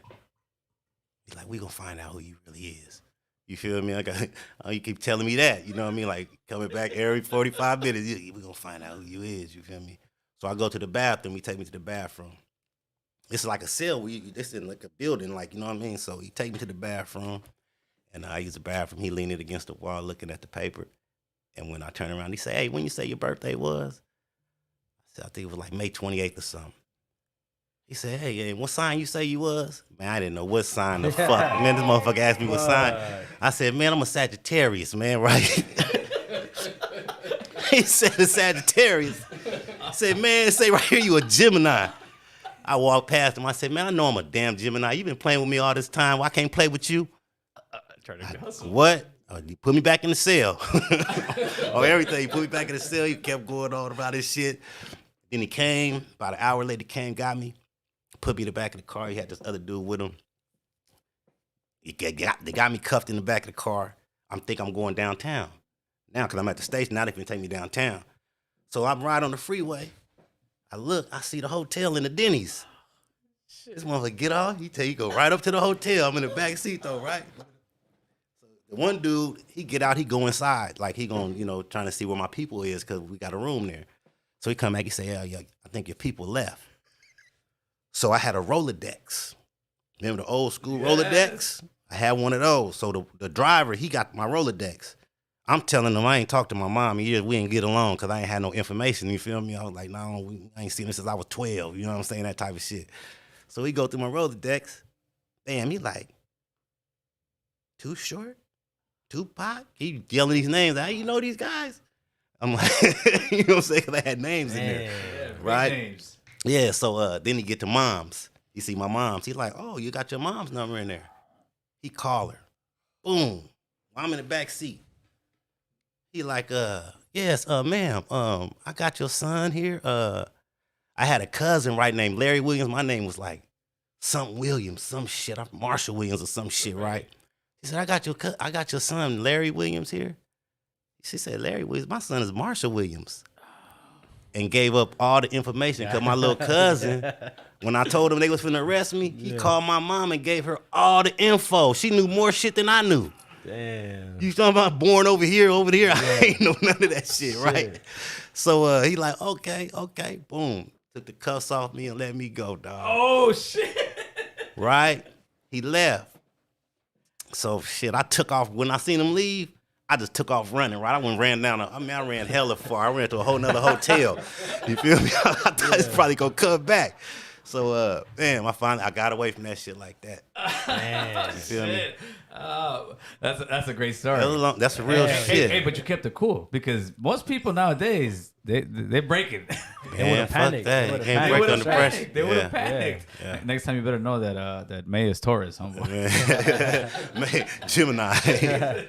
he's like, we gonna find out who you really is. You feel me? You keep telling me that, you know what I mean? Like, coming back every 45 minutes, we gonna find out who you is, you feel me? So I go to the bathroom, he take me to the bathroom. It's like a cell, it's in like a building, like, you know what I mean? So he take me to the bathroom, and I use the bathroom. He leaning against the wall looking at the paper. And when I turn around, he say, hey, when you say your birthday was? I said, I think it was like May 28th or something. He said, hey, what sign you say you was? Man, I didn't know what sign the fuck. Man, this motherfucker asked me what sign. I said, man, I'm a Sagittarius, man, right? He said a Sagittarius. I said, man, say right here you a Gemini. I walked past him. I said, man, I know I'm a damn Gemini. You been playing with me all this time. Why I can't play with you? What? You put me back in the cell. Oh, everything. You put me back in the cell. He kept going on about this shit. Then he came. About an hour later, came, got me. Put me in the back of the car. He had this other dude with him. They got me cuffed in the back of the car. I'm going downtown. Now, because I'm at the station, now they can take me downtown. So I'm right on the freeway. I look, I see the hotel and the Denny's. This motherfucker get off, you go right up to the hotel. I'm in the back seat though, right? So the one dude, he get out, he go inside. Like he going, trying to see where my people is because we got a room there. So he come back, he say, yeah, I think your people left. So I had a Rolodex. Remember the old school Rolodex? I had one of those. So the driver, he got my Rolodex. I'm telling him I ain't talked to my mom in years. We ain't get along because I ain't had no information. You feel me? I was like, no, I ain't seen her since I was 12. You know what I'm saying? That type of shit. So he go through my Rolodex. Damn, he like, Too Short? Tupac? He yelling these names. How you know these guys? I'm like, you know what I'm saying? Because I had names in there. Yeah, right? Names. Yeah, so then he get to moms. You see my moms. He like, oh, you got your mom's number in there. He call her. Boom. I'm in the back seat. He like, yes, ma'am, I got your son here. I had a cousin, right, named Larry Williams. My name was like something Williams, some shit. I'm Marshall Williams or some shit, right? He said, I got your son, Larry Williams here. She said, Larry Williams, my son is Marshall Williams. And gave up all the information because my little cousin, when I told him they was finna arrest me, he called my mom and gave her all the info. She knew more shit than I knew. Damn. You talking about born over here? Yeah. I ain't know none of that shit, right? So he like, okay, boom. Took the cuffs off me and let me go, dog. Oh, shit. Right? He left. So, shit, I took off. When I seen him leave, I just took off running, right? I ran down. I ran hella far. I ran to a whole nother hotel. You feel me? I thought it's probably going to come back. So, I got away from that shit like that. Man, you feel me? That's a great story. That's a real shit. Hey, but you kept it cool because most people nowadays they break it. They would have panicked. They can't break under pressure. They would have panicked. Yeah. Next time you better know that May is Taurus, homeboy. Gemini.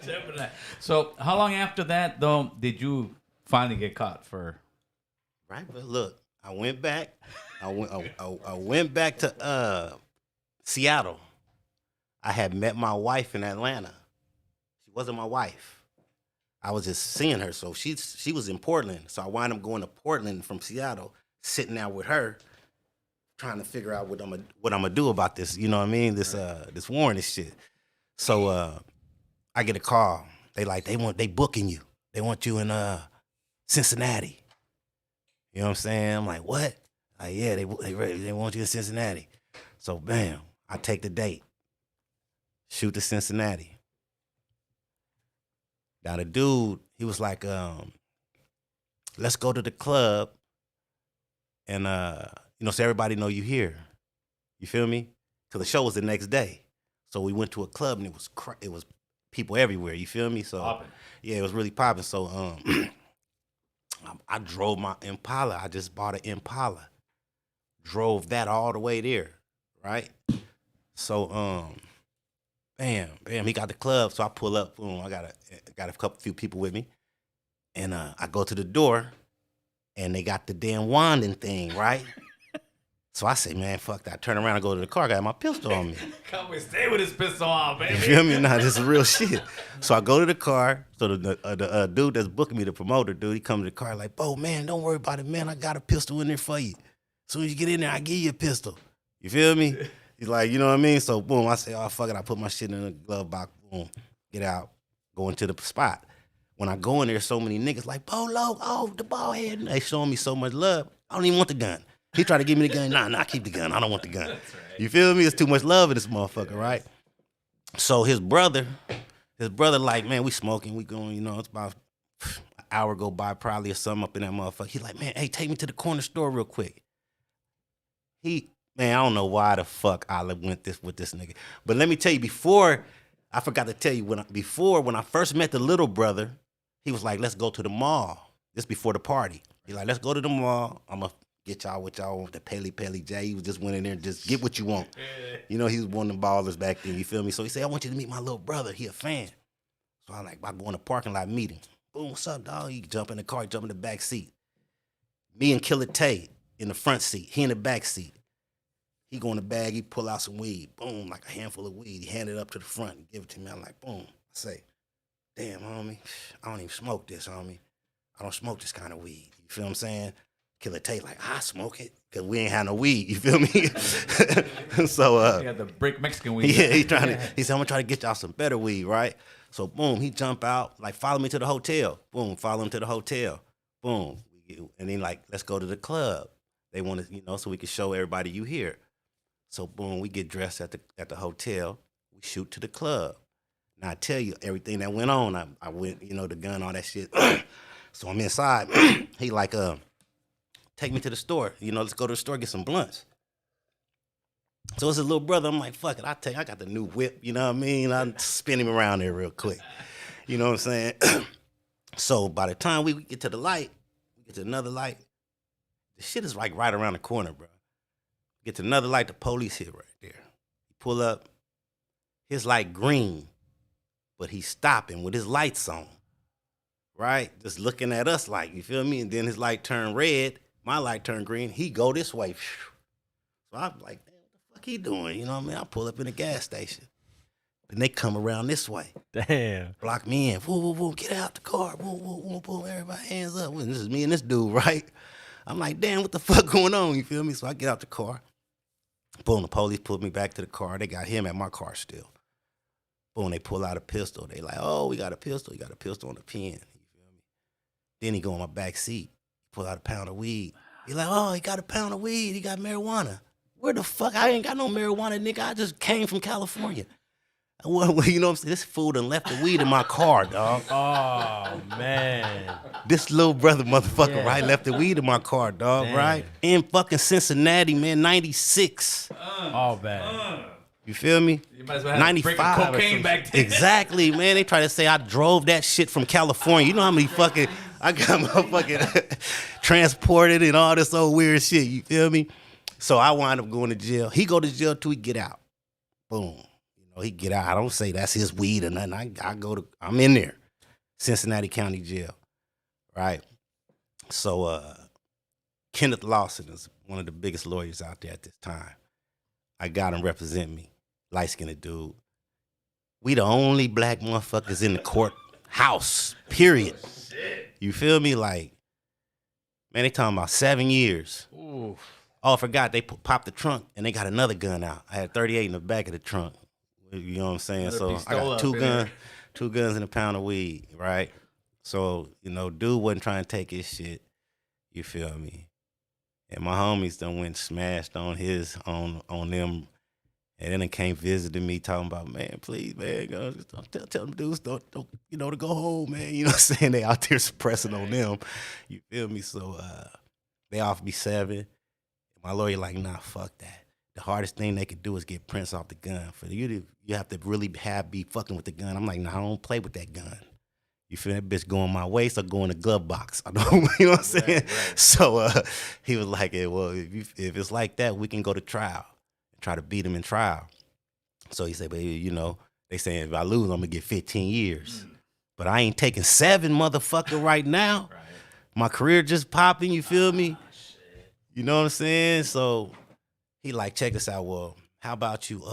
Gemini. So how long after that though did you finally get caught for? Right, but look, I went back. I went back to Seattle. I had met my wife in Atlanta. She wasn't my wife. I was just seeing her. So she was in Portland. So I wound up going to Portland from Seattle, sitting there with her, trying to figure out what I'm gonna do about this. You know what I mean? This warrant and shit. So I get a call. They booking you. They want you in Cincinnati. You know what I'm saying? I'm like, what? Like, yeah, they want you in Cincinnati. So bam, I take the date. Shoot to Cincinnati. Got a dude, he was like, let's go to the club and, so everybody know you here. You feel me? Because the show was the next day. So we went to a club and it was people everywhere. You feel me? So Poppin'. Yeah, it was really popping. So I drove my Impala. I just bought an Impala. Drove that all the way there, right? So, bam, he got the club. So I pull up, boom, I got a few people with me. And I go to the door, and they got the damn wanding thing, right? So I say, man, fuck that. I turn around and go to the car, I got my pistol on me. Come and stay with his pistol on, baby. You feel me? Nah, this is real shit. So I go to the car. So the dude that's booking me, the promoter dude, he comes to the car like, "Oh man, don't worry about it, man. I got a pistol in there for you. As soon as you get in there, I give you a pistol." You feel me? He's like, you know what I mean? So boom, I say, oh fuck it. I put my shit in the glove box. Boom, get out, go into the spot. When I go in there, so many niggas like, Bolo, oh, the ball head. They showing me so much love. I don't even want the gun. He tried to give me the gun. Nah, keep the gun. I don't want the gun. That's right. You feel me? It's too much love in this motherfucker, right? So his brother like, man, we smoking. We going, it's about an hour go by probably or something up in that motherfucker. He's like, man, hey, take me to the corner store real quick. Man, I don't know why the fuck I went with this nigga. But let me tell you, I forgot to tell you, when I first met the little brother, he was like, let's go to the mall. This before the party. He's like, let's go to the mall. I'm going to get y'all what y'all want, the Pele J. He was just went in there and just get what you want. You know, he was one of them ballers back then, you feel me? So he said, I want you to meet my little brother. He a fan. So I like, I go in the parking lot, meet him. Boom, what's up, dog? He jump in the car, jump in the back seat. Me and Killer Tay in the front seat. He in the back seat. He go in the bag, he pull out some weed. Boom, like a handful of weed. He hand it up to the front and give it to me. I'm like, boom. I say, damn, homie, I don't even smoke this, homie. I don't smoke this kind of weed. You feel what I'm saying? Killer Tay like, I smoke it because we ain't had no weed. You feel me? So, he had the brick Mexican weed. Yeah, he said, I'm gonna try to get y'all some better weed, right? So, boom, he jump out, like, follow me to the hotel. Boom, follow him to the hotel. Boom. And then, like, let's go to the club. They want to, you know, so we can show everybody you here. So, boom, we get dressed at the hotel. We shoot to the club. Now, I tell you, everything that went on, I went, you know, the gun, all that shit. So I'm inside. He like, take me to the store. You know, let's go to the store, get some blunts. So it's his little brother. I'm like, fuck it, I got the new whip, you know what I mean? I spin him around there real quick. You know what I'm saying? So by the time we get to the light, we get to another light, the shit is like right around the corner, bro. Get to another light, the police hit right there. He pull up, his light green, but he's stopping with his lights on, right? Just looking at us like, you feel me? And then his light turned red, my light turned green, he go this way. So I'm like, damn, what the fuck he doing? You know what I mean? I pull up in the gas station. And they come around this way. Damn. Block me in. Woo, woo, woo, get out the car. Woo, woo, woo, woo, everybody hands up. And this is me and this dude, right? I'm like, damn, what the fuck going on? You feel me? So I get out the car. Boom, the police pulled me back to the car. They got him at my car still. Boom, they pull out a pistol. They like, oh, we got a pistol. You got a pistol on the pen. You feel me? Then he go in my back seat, pull out a pound of weed. He like, oh, he got a pound of weed. He got marijuana. Where the fuck? I ain't got no marijuana, nigga. I just came from California. Well, you know what I'm saying? This fool done left the weed in my car, dog. Oh, man. This little brother motherfucker, right, left the weed in my car, dog, Damn. right? In fucking Cincinnati, man, 96. All bad. You feel me? You might as well have a brick of 95. cocaine back then. Exactly, man. They try to say I drove that shit from California. You know how many fucking, I got motherfucking transported and all this old weird shit, you feel me? So I wind up going to jail. He go to jail till he get out. Boom. He get out. I don't say that's his weed or nothing. I'm in there. Cincinnati County Jail. Right? So Kenneth Lawson is one of the biggest lawyers out there at this time. I got him represent me. Light-skinned dude. We the only black motherfuckers in the courthouse. Period. You feel me? Like, man, they talking about 7 years. Ooh. Oh, I forgot. They popped the trunk and they got another gun out. I had 38 in the back of the trunk. You know what I'm saying? So I got two guns and a pound of weed, right? So, you know, dude wasn't trying to take his shit. You feel me? And my homies done went and smashed on them. And then they came visiting me talking about, man, please, man, tell them dudes don't, you know, to go home, man. You know what I'm saying? They out there suppressing on them. You feel me? So they offered me 7. My lawyer like, nah, fuck that. The hardest thing they could do is get prints off the gun. For you have to really be fucking with the gun. I'm like, nah, I don't play with that gun. You feel that bitch going my waist or go in the glove box? I don't, you know what I'm saying? Right. So he was like, hey, well, if it's like that, we can go to trial and try to beat him in trial. So he said, but you know, they saying if I lose, I'm gonna get 15 years. But I ain't taking 7, motherfucker, right now. Right. My career just popping, you feel me? Shit. You know what I'm saying? So he like, check this out. Well, how about you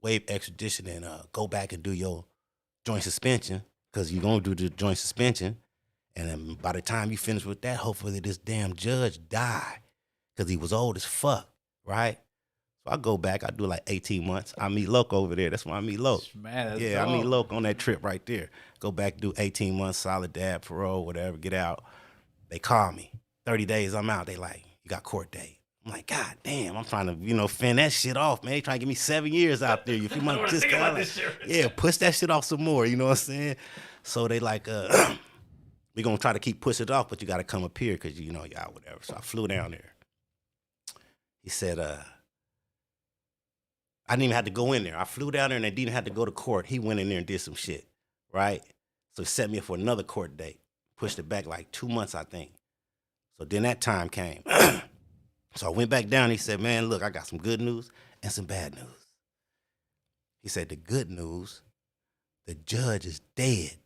waive extradition and go back and do your joint suspension, because you're going to do the joint suspension. And then by the time you finish with that, hopefully this damn judge die, because he was old as fuck, right? So I go back. I do like 18 months. I meet Loke over there. That's why I meet Loke. Man, that's yeah, dope. I meet Loke on that trip right there. Go back, do 18 months, solid dad, parole, whatever, get out. They call me. 30 days, I'm out. They like, you got court date. I'm like, God damn, I'm trying to, you know, fend that shit off, man. They trying to give me 7 years out there. You feel my just like, yeah, push that shit off some more, you know what I'm saying? So they like, we gonna try to keep pushing it off, but you gotta come up here because you know, y'all, whatever. So I flew down there. He said, I didn't even have to go in there. I flew down there and I didn't have to go to court. He went in there and did some shit, right? So he set me up for another court date. Pushed it back like 2 months, I think. So then that time came. So I went back down. He said, man, look, I got some good news and some bad news. He said, the good news, the judge is dead.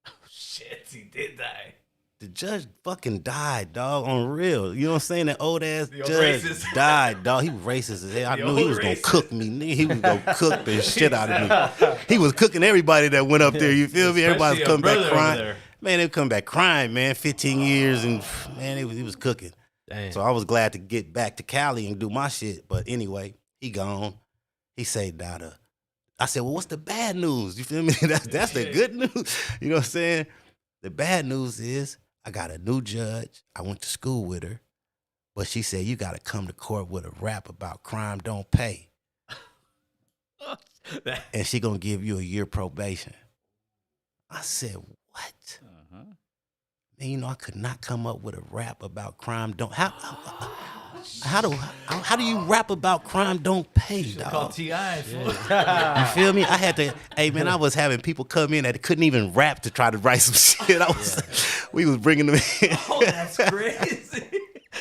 Oh, shit, he did die. The judge fucking died, dog, on real. You know what I'm saying? That old-ass The old judge racist. died, dog. He was racist as hell. I The knew he old was going to racist. cook me. Nigga. He was going to cook the shit out of me. He was cooking everybody that went up there. You feel me? Everybody was Especially coming back your brother over crying. there. Man, they come back crying, man. 15 years, and man, he was cooking. Damn. So I was glad to get back to Cali and do my shit. But anyway, he gone. He said, Dada. I said, well, what's the bad news? You feel me? That's the good news. You know what I'm saying? The bad news is I got a new judge. I went to school with her. But she said, you got to come to court with a rap about crime don't pay. And she going to give you a year probation. I said, what? Uh-huh. Man, you know, I could not come up with a rap about crime don't. How do you rap about crime don't pay, Call dog? T.I. You feel me? I had to. Hey man, I was having people come in that couldn't even rap to try to write some shit. We was bringing them in. Oh, that's crazy.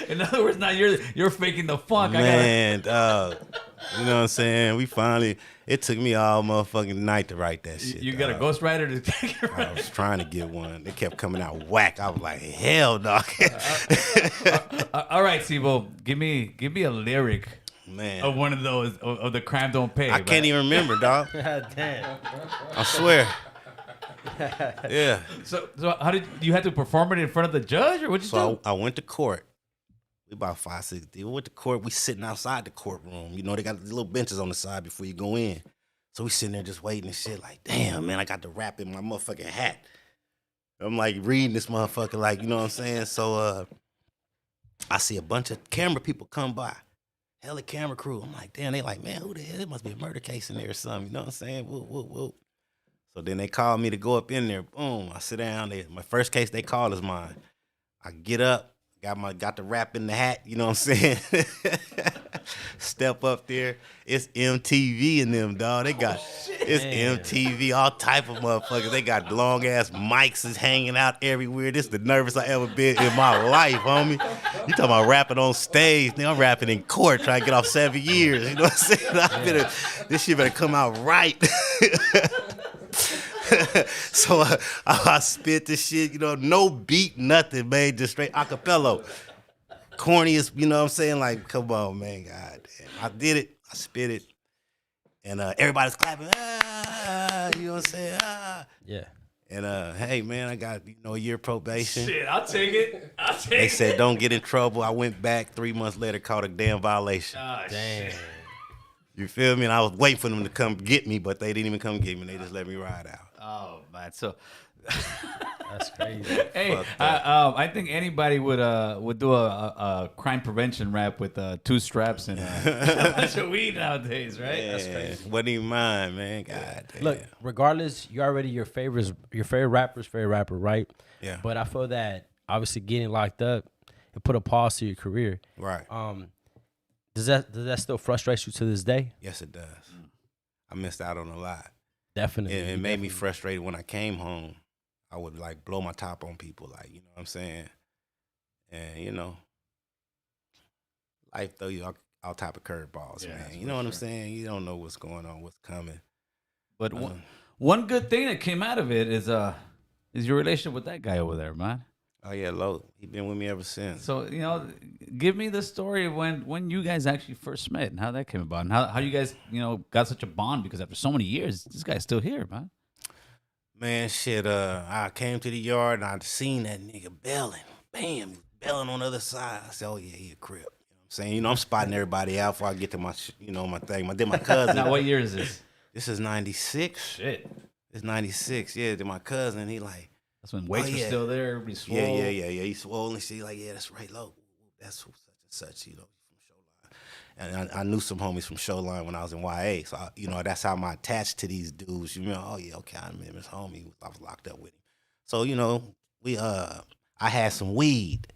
In other words, now you're faking the funk. Man, dog. You know what I'm saying? We finally. It took me all motherfucking night to write that shit. You got a dog. ghostwriter to take it I right. was trying to get one. They kept coming out whack. I was like, hell, dog. All right, Sibo, give me a lyric Man, of one of those of the crime don't pay. I can't even remember, dog. Damn. I swear. Yeah. So how did you have to perform it in front of the judge, or what'd you do? So I went to court. We about 5, 6 days. We went to court. We sitting outside the courtroom. You know, they got the little benches on the side before you go in. So we sitting there just waiting and shit like, damn, man, I got the rap in my motherfucking hat. I'm like reading this motherfucker like, you know what I'm saying? So I see a bunch of camera people come by. Hella camera crew. I'm like, damn, they like, man, who the hell? There must be a murder case in there or something. You know what I'm saying? Whoop, whoop, whoop. So then they called me to go up in there. Boom. I sit down there. My first case they called is mine. I get up. Got the rap in the hat, you know what I'm saying? Step up there. It's MTV and them, dog. They got it's Damn. MTV, all type of motherfuckers. They got long ass mics is hanging out everywhere. This is the nervous I ever been in my life, homie. You talking about rapping on stage? Now I'm rapping in court, trying to get off 7 years. You know what I'm saying? This shit better come out right. So I spit this shit, you know, no beat, nothing, man, just straight acapella. Corniest, you know what I'm saying? Like, come on, man, god damn. I did it, I spit it, and everybody's clapping, you know what I'm saying? Yeah. And hey, man, I got, you know, a year probation. Shit, I'll take it. They said don't get in trouble. I went back 3 months later, caught a damn violation. Damn. You feel me? And I was waiting for them to come get me, but they didn't even come get me. They just let me ride out. Oh man, so That's crazy. hey, I think anybody would do a crime prevention rap with 2 straps and a bunch of weed nowadays, right? Yeah, That's crazy. wasn't even mine, man. God damn. Look, regardless, you're already your favorite rapper's favorite rapper, right? Yeah. But I feel that obviously getting locked up, it put a pause to your career. Right. Does that still frustrate you to this day? Yes, it does. I missed out on a lot. Definitely. It made me frustrated when I came home. I would like blow my top on people, like, you know what I'm saying? And, you know, life throw you all type of curveballs, Yeah, man. that's You know what I'm saying? You don't know what's going on, what's coming. But one good thing that came out of it is your relationship with that guy over there, man. Oh, yeah, Lo. He been with me ever since. So, you know, give me the story of when you guys actually first met and how that came about and how you guys, you know, got such a bond, because after so many years, this guy's still here, man. Man, shit, I came to the yard and I seen that nigga belling. Bam, he was belling on the other side. I said, oh, yeah, he a crip. You know what I'm saying? You know, I'm spotting everybody out before I get to my, my thing. Then my cousin. Now, what year is this? This is 96. Shit. It's 96, yeah. Then my cousin, he like, That's when weights were yeah. still there. Everybody swole. yeah. He swole and she like, yeah, that's right, Lo. That's such and such, you know, from Showline. And I knew some homies from Showline when I was in YA. So, you know, that's how I'm attached to these dudes. You know, oh, yeah, okay, I remember his homie. I was locked up with him. So, you know, I had some weed.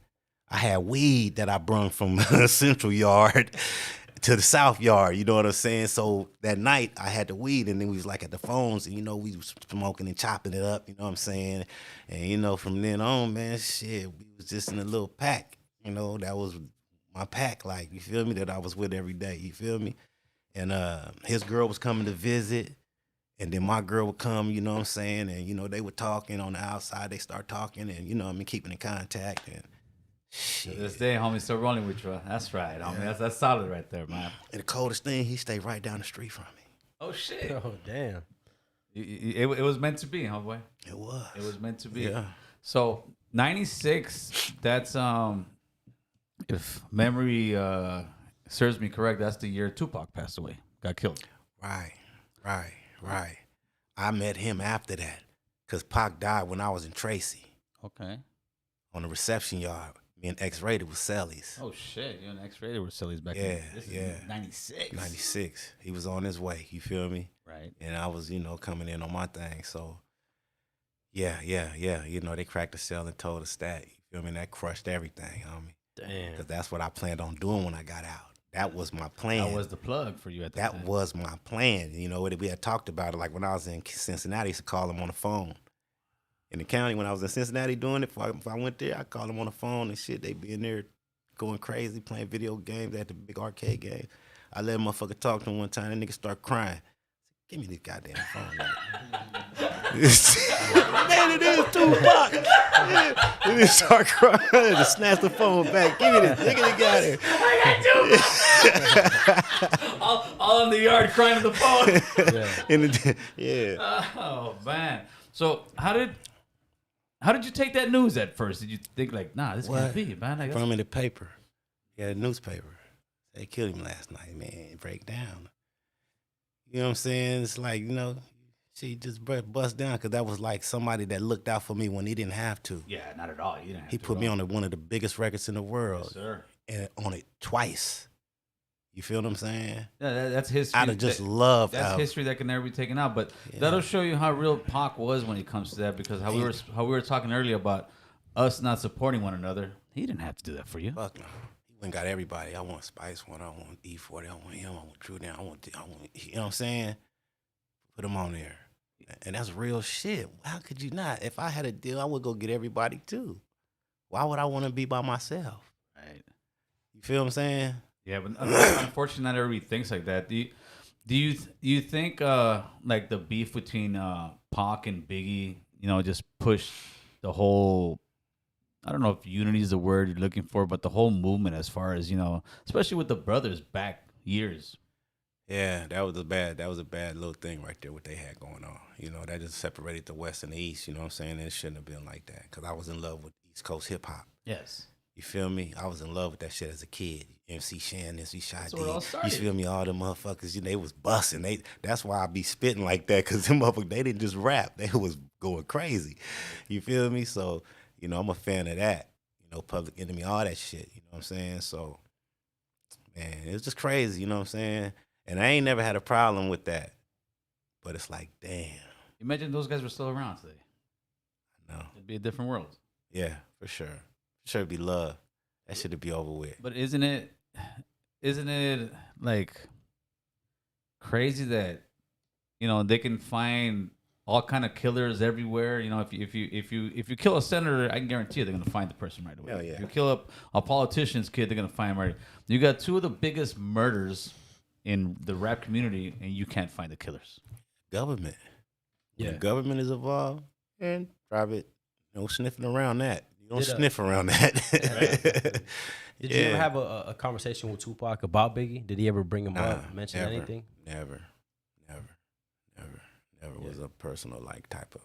I had weed that I brung from Central Yard to the South Yard, you know what I'm saying? So that night I had the weed and then we was like at the phones and, you know, we was smoking and chopping it up, you know what I'm saying? And, you know, from then on, man, shit, we was just in a little pack. You know, that was my pack, like, you feel me, that I was with every day, you feel me? And his girl was coming to visit, and then my girl would come, you know what I'm saying? And, you know, they were talking on the outside, they start talking, and, you know what I mean, keeping in contact, and To this day, homie, still rolling with you. That's right, homie. That's solid right there, man. And the coldest thing, he stayed right down the street from me. Oh, shit. Oh, damn. It was meant to be, homeboy. It was. It was meant to be. Yeah. So 96, that's if memory serves me correct, that's the year Tupac passed away, got killed. Right. I met him after that, because Pac died when I was in Tracy Okay. on the reception yard. Me and X-Rated was Sellies. Oh shit, you and X-Rated were sillies back Yeah, then. This is yeah. 96. 96. He was on his way, you feel me? Right. And I was, you know, coming in on my thing. So, yeah. You know, they cracked the cell and told us that. You feel me? And that crushed everything, homie. Damn. Because that's what I planned on doing when I got out. That was my plan. That was the plug for you at that time. That was my plan. You know, we had talked about it. Like when I was in Cincinnati, I used to call him on the phone. In the county, when I was in Cincinnati doing it, if I went there, I called them on the phone and shit. They be in there going crazy, playing video games at the big arcade game. I let a motherfucker talk to him one time. That nigga start crying. Give me this goddamn phone. Man, it is Tupac. He just start crying and snatch the phone back. Give me this. Nigga, they got it. I got Tupac. all in the yard crying to the phone. Yeah. Oh man. So how did you take that news at first? Did you think like, nah, this can't be, man? Like, From in the paper. Yeah, the newspaper. They killed him last night, man. Break down. You know what I'm saying? It's like, you know, she just bust down because that was like somebody that looked out for me when he didn't have to. Yeah, not at all. You didn't have He to put at me all. on one of the biggest records in the world. Yes, sir. And on it twice. You feel what I'm saying? Yeah, that's history. Out of just love. That's history that can never be taken out. But that'll show you how real Pac was when it comes to that. Because how we were talking earlier about us not supporting one another. He didn't have to do that for you. Fuck no. He went and got everybody. I want Spice One. I want E40. I want him. I want True Down. I want, you know what I'm saying? Put him on there. And that's real shit. How could you not? If I had a deal, I would go get everybody too. Why would I want to be by myself? Right. You feel what I'm saying? Yeah, but unfortunately, not everybody thinks like that. Do you think like the beef between Pac and Biggie, you know, just pushed the whole? I don't know if unity is the word you're looking for, but the whole movement, as far as, you know, especially with the brothers back years. Yeah, that was a bad little thing right there, what they had going on. You know, that just separated the West and the East, you know what I'm saying? And it shouldn't have been like that, because I was in love with East Coast hip hop. Yes. You feel me? I was in love with that shit as a kid. MC Shan, MC Shy That's D. where it all started. You feel me? All them motherfuckers, you know, they was busting. That's why I be spitting like that, because them motherfuckers, they didn't just rap. They was going crazy. You feel me? So, you know, I'm a fan of that. You know, Public Enemy, all that shit. You know what I'm saying? So, man, it's just crazy. You know what I'm saying? And I ain't never had a problem with that. But it's like, damn. Imagine those guys were still around today. No. It'd be a different world. Yeah, for sure. For sure, it'd be love. That should be over with. But isn't it like crazy that, you know, they can find all kind of killers everywhere? You know, if you kill a senator, I can guarantee you they're gonna find the person right away. Hell yeah. If you kill a politician's kid, they're gonna find him right. You got two of the biggest murders in the rap community, and you can't find the killers. Government. When Yeah. the government is involved, and private, no sniffing around that. You don't Did, sniff around that. Did you ever have a conversation with Tupac about Biggie? Did he ever bring him up, mention never, anything? Never was a personal like type of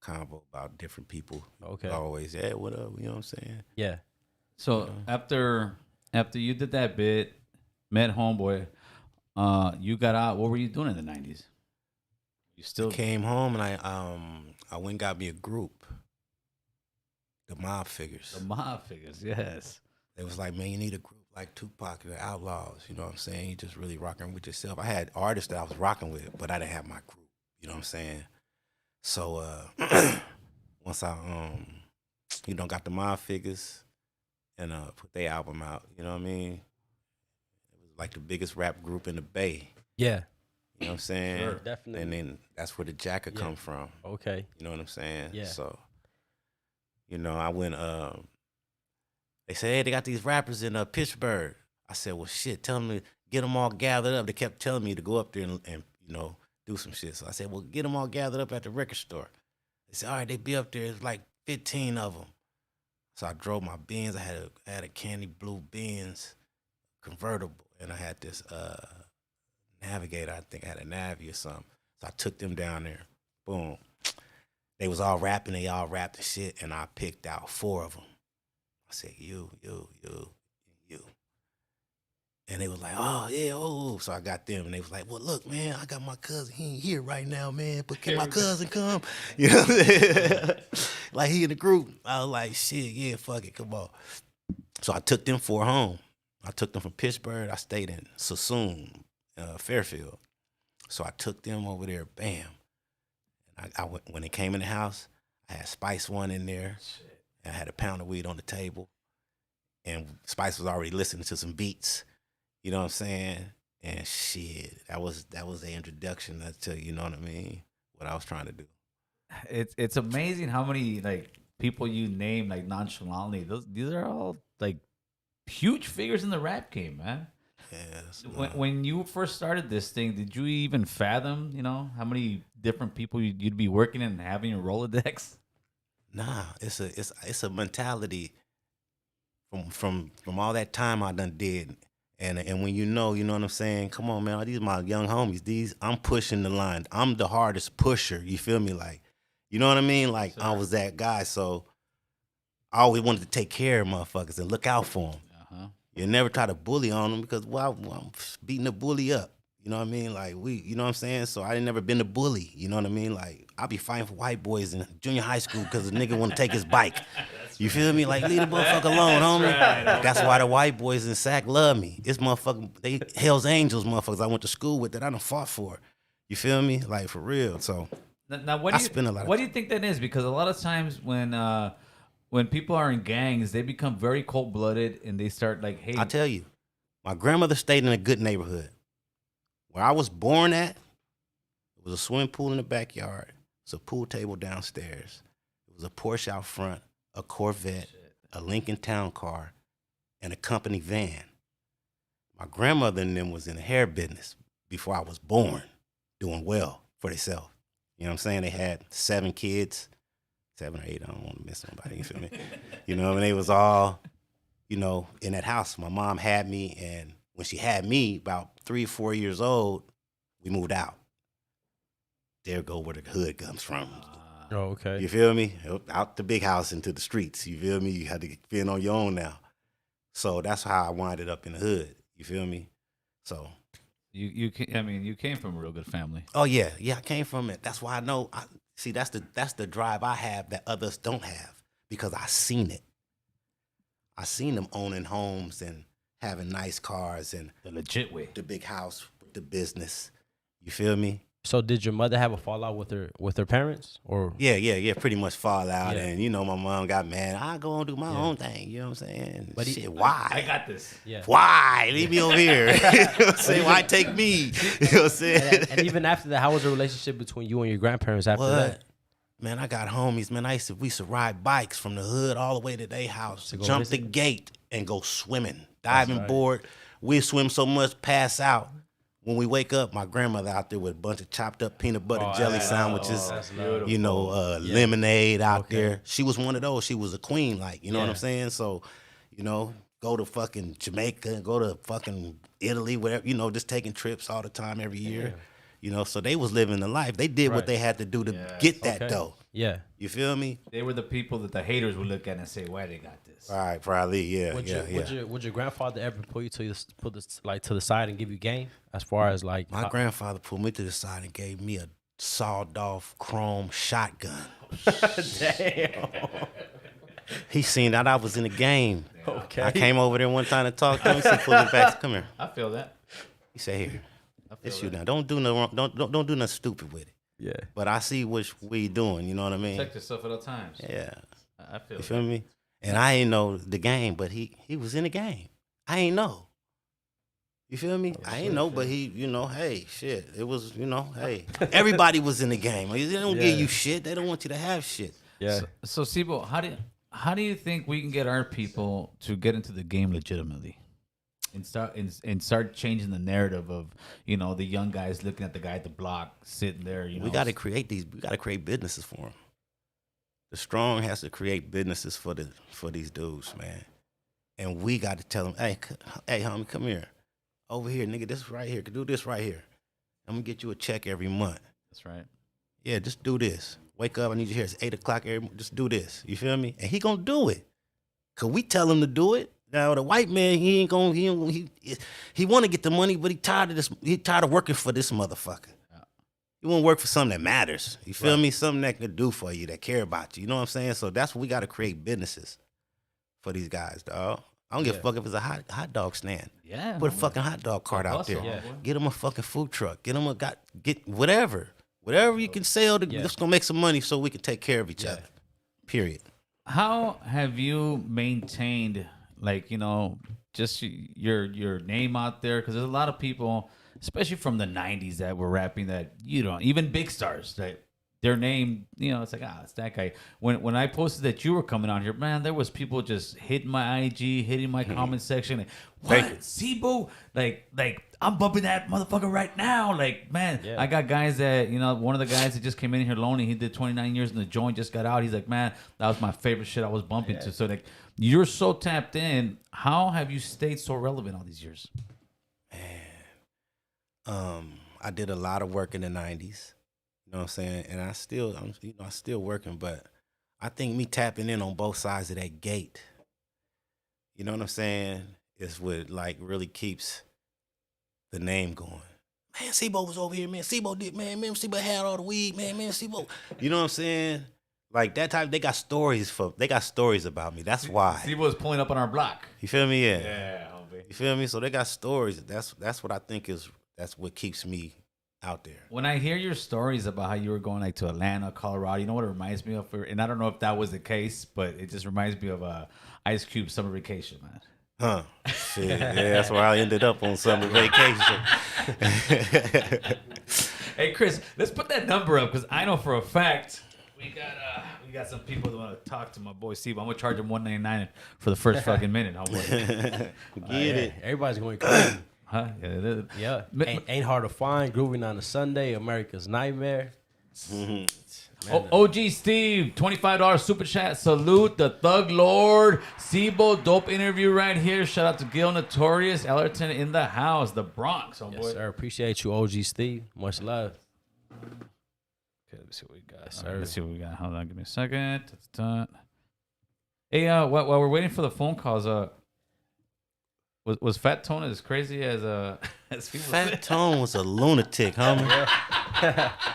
convo about different people. Okay. Always, yeah, what up? You know what I'm saying? Yeah. So after you did that bit, met Homeboy, you got out. What were you doing in the 90s? You still I came home and I went and got me a group, the Mob Figures. the mob figures, yes. They was like, man, you need a group like Tupac and the Outlaws. You know what I'm saying? You just really rocking with yourself. I had artists that I was rocking with, but I didn't have my group. You know what I'm saying? So once I you know, got the Mob Figures and put their album out, you know what I mean? It was like the biggest rap group in the Bay. Yeah. You know what I'm saying? Sure, definitely. And then that's where the jacket come from. Okay. You know what I'm saying? Yeah. So, you know, I went They said, hey, they got these rappers in Pittsburgh. I said, well, shit, tell them to get them all gathered up. They kept telling me to go up there and you know, do some shit. So I said, well, get them all gathered up at the record store. They said, all right, they be up there. It's like 15 of them. So I drove my Benz. I had a candy blue Benz convertible, and I had this Navigator. I think I had a Navi or something. So I took them down there. Boom. They was all rapping. They all rapped the shit, and I picked out 4 of them. I said, you. And they was like, oh, yeah, oh. So I got them, and they was like, well, look, man, I got my cousin. He ain't here right now, man, but can my cousin come? You know what I'm saying? Like, he in the group. I was like, shit, yeah, fuck it, come on. So I took them 4 home. I took them from Pittsburgh. I stayed in Sassoon, Fairfield. So I took them over there, bam. And I went, when they came in the house, I had Spice One in there. Shit. I had a pound of weed on the table. And Spice was already listening to some beats. You know what I'm saying? And shit, that was the introduction. I tell you know what I mean? What I was trying to do. It's amazing how many like people you name like nonchalantly. These are all like huge figures in the rap game, man. Yes. When you first started this thing, did you even fathom, you know, how many different people you'd be working in and having your Rolodex? Nah, it's a mentality from all that time I done did. And when you know what I'm saying? Come on, man, these are my young homies. I'm pushing the line. I'm the hardest pusher. You feel me? Like, you know what I mean? Like, sure. I was that guy, so I always wanted to take care of motherfuckers and look out for them. Uh-huh. You never try to bully on them because, well, I'm beating the bully up. You know what I mean? Like, you know what I'm saying? So I ain't never been a bully. You know what I mean? Like, I be fighting for white boys in junior high school because a nigga want to take his bike. You feel me? Like, leave the motherfucker alone, homie. Right. That's why the white boys in Sac love me. It's motherfucking, they Hell's Angels motherfuckers I went to school with that I done fought for. You feel me? Like, for real. So, now what do you think that is? Because a lot of times when people are in gangs, they become very cold-blooded and they start like, hey. I tell you, my grandmother stayed in a good neighborhood. Where I was born at, it was a swimming pool in the backyard. It's a pool table downstairs. It was a Porsche out front, a Corvette, a Lincoln Town Car, and a company van. My grandmother and them was in the hair business before I was born, doing well for themselves. You know what I'm saying? They had 7 kids, 7 or 8. I don't want to miss nobody. You feel me? You know, and they was all, you know, in that house. My mom had me, and when she had me, about 3 or 4 years old, we moved out. There go where the hood comes from. Oh, okay. You feel me? Out the big house into the streets. You feel me? You had to fend on your own now. So that's how I winded up in the hood. You feel me? So you came from a real good family. Oh yeah, I came from it. That's why I know. See, that's the drive I have that others don't have because I seen it. I seen them owning homes and having nice cars and the legit way, the big house with the business. You feel me? So did your mother have a fallout with her parents, or? Yeah, pretty much fall out. Yeah. And, you know, my mom got mad. I go and do my own thing. You know what I'm saying? But shit, why? I got this. Yeah. Why? Leave me over here. You know what I'm saying? Why take me? You know what I'm saying? And even after that, how was the relationship between you and your grandparents after that? Man, I got homies. Man, we used to ride bikes from the hood all the way to their house, jump the gate and go swimming, diving board. We swim so much, pass out. When we wake up, my grandmother out there with a bunch of chopped up peanut butter jelly sandwiches, you know, lemonade out there. She was one of those. She was a queen, like, you know what I'm saying? So, you know, go to fucking Jamaica, go to fucking Italy, whatever, you know, just taking trips all the time every year. Yeah. You know, so they was living the life. They did what they had to do to get that dough. Yeah. You feel me? They were the people that the haters would look at and say, why they got this? All right, probably, yeah. Would your grandfather ever pull you to the side and give you game? As far as like my grandfather pulled me to the side and gave me a sawed-off chrome shotgun. Damn. He seen that I was in the game. Okay. I came over there one time to talk to him. He said, pull it back. Come here. I feel that. He said, here. It's you now. Don't do no wrong. Don't do nothing stupid with it. Yeah. But I see what we doing. You know what I mean? Protect yourself at all times. Yeah. I feel. You feel me? And I ain't know the game, but he was in the game. I ain't know. You feel me? I ain't know, but he, you know, hey, shit. It was, you know, hey. Everybody was in the game. They don't give you shit. They don't want you to have shit. Yeah. So Sibo, how How do you think we can get our people to get into the game legitimately? And start changing the narrative of, the young guys looking at the guy at the block sitting there. We got to create businesses for them. The strong has to create businesses for these dudes, man. And we got to tell them, hey, homie, come here. Over here, nigga, this right here. Do this right here. I'm going to get you a check every month. That's right. Yeah, just do this. Wake up, I need you here. It's 8 o'clock just do this. You feel me? And he going to do it. Because we tell him to do it. Now, the white man, he want to get the money, but he tired of this. He tired of working for this motherfucker. Yeah. He want to work for something that matters. You feel me? Something that can do for you, that care about you. You know what I'm saying? So that's what we got to create businesses for these guys, dog. I don't give a fuck if it's a hot dog stand. Yeah. Put a fucking hot dog cart out there. Yeah. Get them a fucking food truck. Get them get whatever you can sell. That's gonna make some money so we can take care of each other. Period. How have you maintained, just your name out there? Because there's a lot of people, especially from the 90s, that were rapping that, even big stars, that their name, it's like, it's that guy. When I posted that you were coming on here, man, there was people just hitting my IG, hitting my comment section. Like, what? Sibo? Like, I'm bumping that motherfucker right now. Like, man, I got guys that, one of the guys that just came in here lonely, he did 29 years in the joint, just got out. He's like, man, that was my favorite shit I was bumping to. So, you're so tapped in. How have you stayed so relevant all these years? Man, I did a lot of work in the 90s. You know what I'm saying? And I'm still working, but I think me tapping in on both sides of that gate, you know what I'm saying, is what really keeps the name going. Man, Sibo was over here, man. Sibo did, man. Sibo had all the weed, man. Sibo. You know what I'm saying? Like that type, they got stories about me. That's why. Sibo was pulling up on our block. You feel me? Yeah. Yeah, homie. You feel me? So they got stories. That's what I think that's what keeps me out there. When I hear your stories about how you were going to Atlanta, Colorado, you know what it reminds me of? And I don't know if that was the case, but it just reminds me of Ice Cube summer vacation, man. Huh. Shit. Yeah, that's where I ended up on summer vacation. Hey, Chris, let's put that number up because I know for a fact we got some people that want to talk to my boy Sibo. I'm gonna charge him $1.99 for the first fucking minute. Get it. Everybody's going crazy. Huh? Yeah. Ain't hard to find. Grooving on a Sunday. America's Nightmare. OG Steve, $25 super chat. Salute the Thug Lord. Sibo, dope interview right here. Shout out to Gil Notorious. Ellerton in the house. The Bronx, homeboy. Yes, sir. Appreciate you, OG Steve. Much love. Okay, let me see what we got. Yes, sir. Let's see what we got. Hold on, give me a second. Hey, while we're waiting for the phone calls, was Fat Tone as crazy as people Fat say? Tone was a lunatic, homie.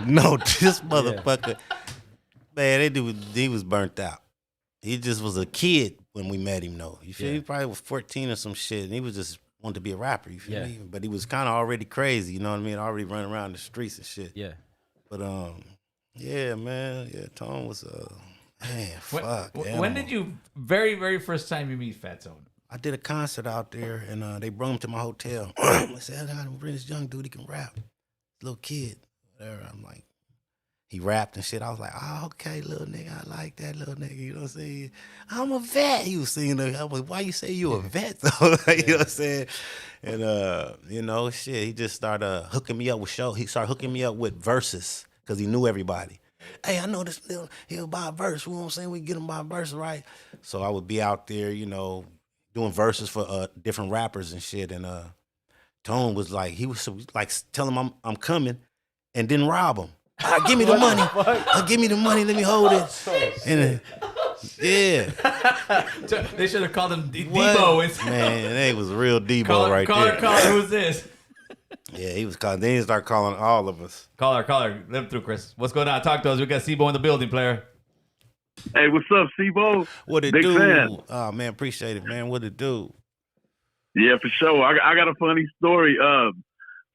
No, this motherfucker, man, he was burnt out. He just was a kid when we met him, though. You feel me? He probably was 14 or some shit, and he was just wanted to be a rapper, you feel me? But he was kind of already crazy, you know what I mean? Already running around the streets and shit. Yeah. But, yeah, man. Yeah, Tone was, man, fuck. When did you, very, very first time you meet Fat Tone? I did a concert out there, and they brought him to my hotel. I said, I gotta bring this young dude, he can rap. Little kid, whatever. I'm like, he rapped and shit. I was like, oh, okay, little nigga, I like that little nigga. You know what I'm saying? I'm a vet. He was singing. I was like, why you say you a vet, though? You know what I'm saying? And, shit, he just started hooking me up with shows. He started hooking me up with verses because he knew everybody. Hey, I know this, he'll buy a verse. You know what I'm saying? We get him by a verse, right? So I would be out there, doing verses for different rappers and shit, and Tone was like, he was like telling him I'm coming, and didn't rob him. Give me the money. Give me the money. Let me hold it. And yeah, they should have called him Debo. Man, that was real Debo right there. Caller, who's this? Yeah, he was calling. They start calling all of us. Caller. Let him through, Chris. What's going on? Talk to us. We got Sibo in the building, player. Hey, what's up, Sibo? What it Big do? Fan. Oh man, appreciate it, man. What it do? Yeah, for sure. I got a funny story.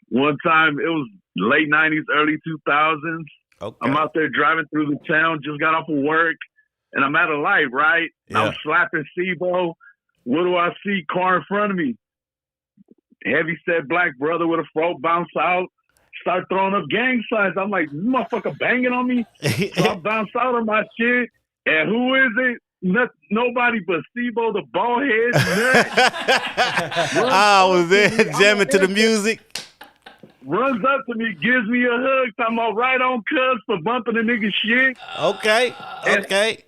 One time, it was late 90s, early 2000s. Okay. I'm out there driving through the town, just got off of work, and I'm at a light, right? Yeah. I'm slapping Sibo. What do I see? Car in front of me. Heavy set black brother with a fro, bounce out, start throwing up gang signs. I'm like, this motherfucker banging on me. So I bounce out of my shit. And who is it? nobody but Sibo, the bald head. I was there jamming to the music. Runs up to me, gives me a hug, talking about right on cuz for bumping the nigga shit. Okay.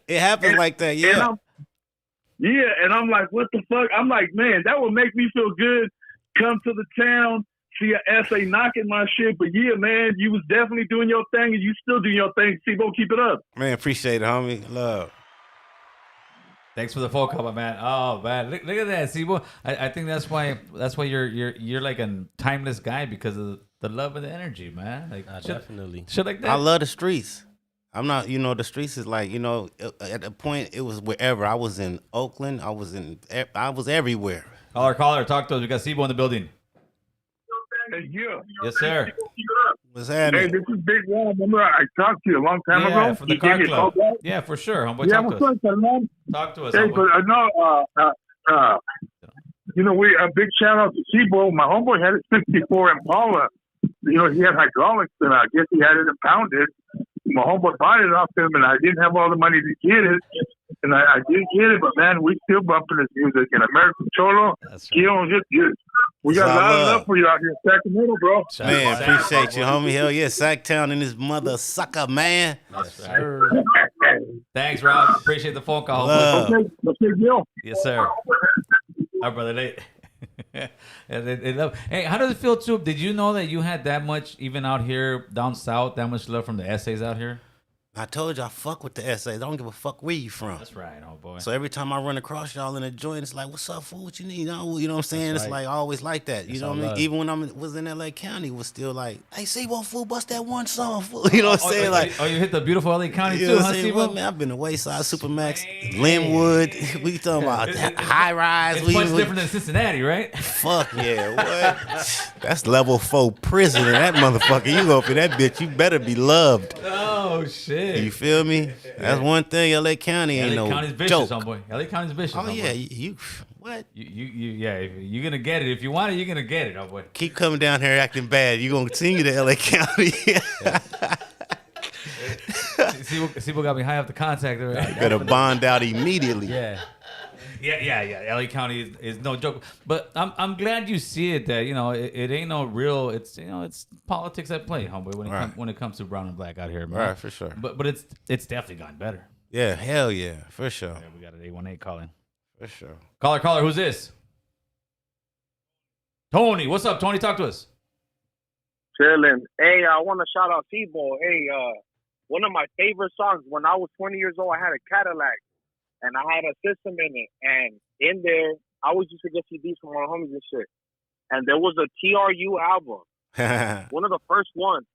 It happens like that, yeah. And I'm like, what the fuck? I'm like, man, that would make me feel good. Come to the town, see an essay knocking my shit. But yeah, man, you was definitely doing your thing, and you still doing your thing. Sibo, keep it up. Man, appreciate it, homie. Love. Thanks for the phone call, my man. Oh man, look at that, Sibo. I think that's why you're like a timeless guy because of the love and the energy, man. Like definitely shit like that. I love the streets. I'm not, the streets is like, at the point it was wherever. I was in Oakland. I was everywhere. Caller, talk to us. We got Sibo in the building. Hey, yeah. Yes, sir. What's happening? Hey, this is Big Ron. Remember I talked to you a long time ago? Yeah, from the car club. Yeah, for sure, homeboy. Yeah, Talk to us. Talk to us, Hey, homeboy. but we a big shout out to Sibo. My homeboy had a 64 Impala. He had hydraulics, and I guess he had it impounded. My homeboy bought it off him, and I didn't have all the money to get it. And I didn't get it, but man, we still bumping his music. And American Cholo, we got a lot of love for you out here in Sacramento, bro. Man, appreciate you, homie. Hell yeah, Sacktown and his mother sucker, man. That's right. Thanks, Rob. Appreciate the phone call. Okay, deal. Yes, sir. Our brother Nate. Hey, how does it feel too? Did you know that you had that much, even out here down south, that much love from the essays out here? I told you I fuck with the essays. I don't give a fuck where you from. That's right, oh boy. So every time I run across y'all in a joint, it's like, what's up, fool? What you need? You know what I'm saying? It's like always like that. You know what I mean? Even when I was in LA County, it was still like, hey, Sibo, fool, bust that one song, fool. You know what I'm saying? You hit the beautiful LA County too, huh, Sibo? Man, I've been to Wayside, Supermax, Linwood. We talking about high rise. It's much different than Cincinnati, right? Fuck yeah, what? That's level 4 prison in that motherfucker. You go for that bitch, you better be loved. Oh shit! You feel me? That's one thing. LA County ain't LA County's vicious, joke. Homeboy. LA County's vicious. Oh homeboy. yeah, you what? You're gonna get it if you want it. You're gonna get it, homeboy. Keep coming down here acting bad. You gonna continue to LA County? Sibo got me high off the contact. Right? Better bond out immediately. Yeah. LA County is no joke. But I'm glad you see it that it ain't no real. It's it's politics at play, homeboy. When it comes to brown and black out here, man. Right, for sure. But it's definitely gotten better. Yeah, hell yeah, for sure. Yeah, we got an 818 calling. For sure. Caller, who's this? Tony, what's up, Tony? Talk to us. Chillin'. Hey, I want to shout out Sibo. Hey, one of my favorite songs. When I was 20 years old, I had a Cadillac. And I had a system in it. And in there, I always used to get CDs from my homies and shit. And there was a TRU album. One of the first ones.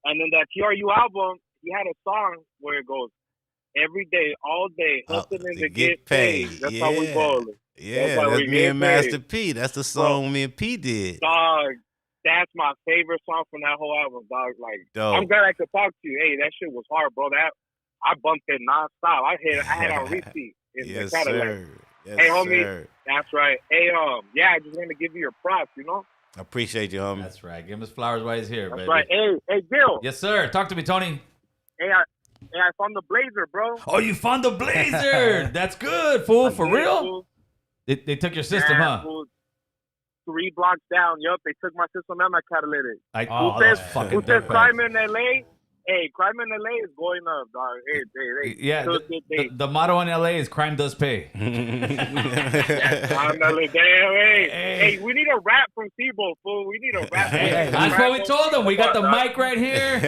And in that TRU album, he had a song where it goes, every day, all day, hustling to get paid. That's how we call it. Yeah, that's me and Master P. That's the song me and P did. Dog, that's my favorite song from that whole album, dog. Like, dope. I'm glad I could talk to you. Hey, that shit was hard, bro. I bumped it nonstop. I had on repeat. Yes, sir. Yes, hey, homie. Sir. That's right. Hey, I just want to give you your props, I appreciate you, homie. That's right. Give him his flowers while he's here, That's baby. right. Hey, Gil. Yes, sir. Talk to me, Tony. Hey, I found the Blazer, bro. Oh, you found the Blazer. That's good, fool. For real? Fool. They took your system, huh? Fool. 3 blocks down. Yup, they took my system and my catalytic. Who says crime in L.A.? Hey, crime in L.A. is going up, dog. Hey. Yeah, the motto in L.A. is crime does pay. Hey, we need a rap from Sibo, fool. We need a rap. Hey, that's what we told them. We got the mic right here.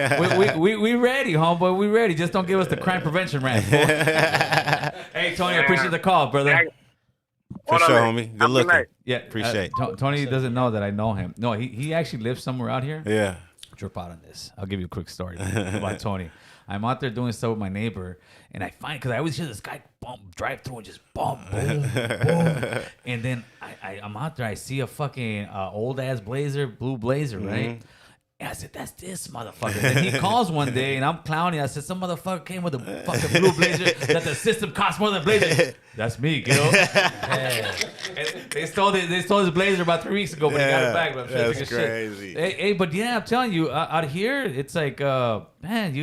We ready, homeboy. We ready. Just don't give us the crime prevention rap. Hey, Tony, I appreciate the call, brother. For sure, homie. Good looking. Yeah, appreciate. Tony doesn't know that I know him. No, he actually lives somewhere out here. Yeah. Drop out on this. I'll give you a quick story about Tony. I'm out there doing stuff with my neighbor, and I find, because I always hear this guy drive through and just boom, boom. And then I'm out there, I see a fucking old ass Blazer, blue Blazer, right? And I said, that's this motherfucker. And he calls one day, and I'm clowning. I said, some motherfucker came with a fucking blue Blazer that the system costs more than Blazer. That's me, Gil. They stole his Blazer about 3 weeks ago, but he got it back. But that's crazy. Hey, but yeah, I'm telling you, out here, it's like, man,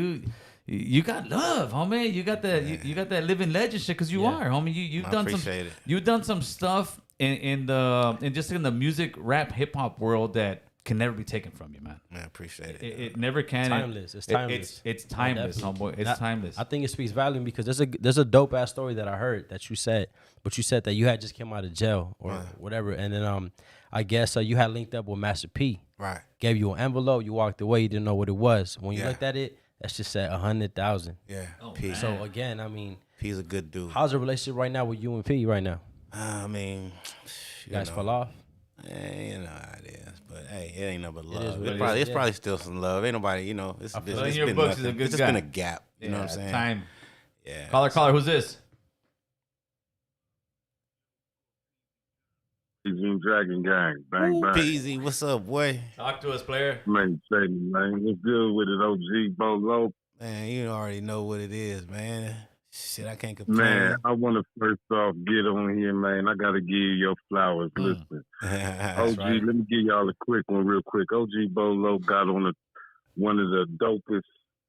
you got love, homie. You got that. You got that living legend shit because you are, homie. You've done some. Appreciate it. You've done some stuff in the music rap hip hop world that can never be taken from you, man. I appreciate it. It never can. Timeless. It's timeless. It's timeless, homeboy. It's timeless. I think it speaks volume because there's a dope ass story that I heard that you said, but you said that you had just came out of jail or whatever, and then I guess you had linked up with Master P. Right. Gave you an envelope. You walked away. You didn't know what it was. When you looked at it, that's just said 100,000. Yeah. P. So again, I mean, P's a good dude. how's the relationship right now with you and P right now? I mean, You guys fell off. You know how it is, but hey, it ain't nothing but is love. what It's probably still some love. Ain't nobody, you know. It's in your been books, nothing. he's a good It's just guy. been a gap. You know what I'm saying? Time. Yeah. Caller, who's this? Team Dragon Gang, bang bang. Peasy, what's up, boy? Talk to us, player. Man, say man, what's good with it, OG Bolo? Man, you already know what it is, man. Shit, I can't complain. Man, I want to first off get on here, man. I got to give you your flowers. Listen, OG, right. let me give y'all a quick one real quick. OG Bolo got on one of the dopest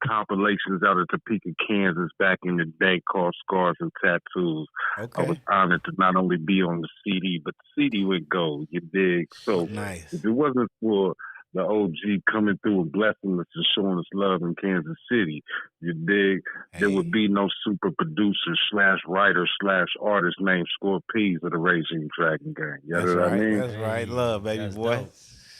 compilations out of Topeka, Kansas back in the day called Scars and Tattoos. Okay. I was honored to not only be on the CD, but the CD would go, you dig? So Nice. if it wasn't for the OG coming through and blessing us and showing us love in Kansas City, you dig? There would be no super producer / writer / artist named Score P's of the Raging Dragon Gang. You know what I mean? That's right. Love, baby That's boy.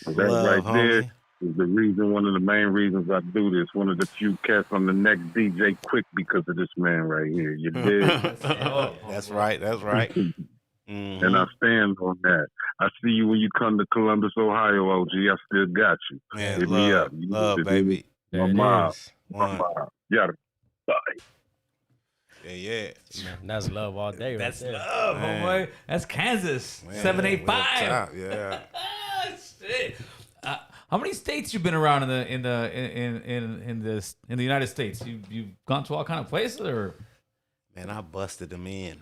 dope. That Love, right there homie. is the reason, one of the main reasons I do this. One of the few cats on the next DJ quick because of this man right here. You dig? That's right. That's right. And I stand on that. I see you when you come to Columbus, Ohio, OG. I still got you. Man, Hit me up. love, baby. My mom. My One. mom. Got it. Bye. Yeah. Man, that's love all day. That's right there. love, homeboy. That's Kansas. Man, 785. top, yeah. Shit. How many states you been around in the United States? You've gone to all kind of places, or? Man, I busted them in.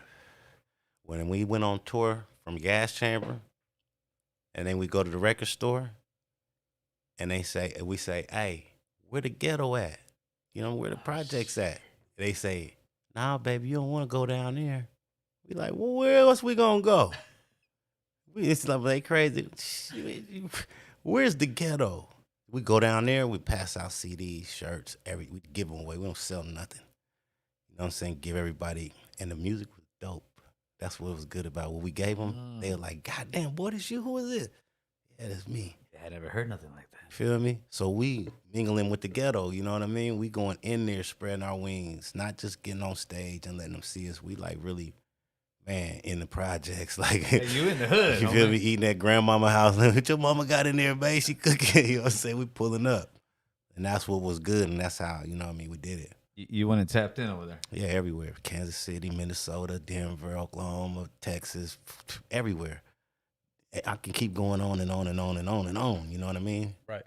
When we went on tour from Gas Chamber, and then we go to the record store, and we say, hey, where the ghetto at? You know, where the projects at? They say, nah, baby, you don't want to go down there. We like, well, where else we gonna go? It's like they crazy. Where's the ghetto? We go down there, we pass out CDs, shirts, we give them away. We don't sell nothing. You know what I'm saying? Give everybody, and the music was dope. That's what was good about what we gave them. They were like, God damn, boy, this you? Who is this? Yeah, that's me. I never heard nothing like that. Feel me? So we mingling with the ghetto, you know what I mean? We going in there spreading our wings, not just getting on stage and letting them see us. We like really, man, in the projects. Like, Hey, you in the hood. you feel me? Eating at grandmama house. What your mama got in there, babe? She cooking. You know what I'm saying? We pulling up. And that's what was good, and that's how, you know what I mean, we did it. You went and tapped in over there. Yeah, everywhere. Kansas City, Minnesota, Denver, Oklahoma, Texas, everywhere. I can keep going on and on and on and on and on. You know what I mean? Right.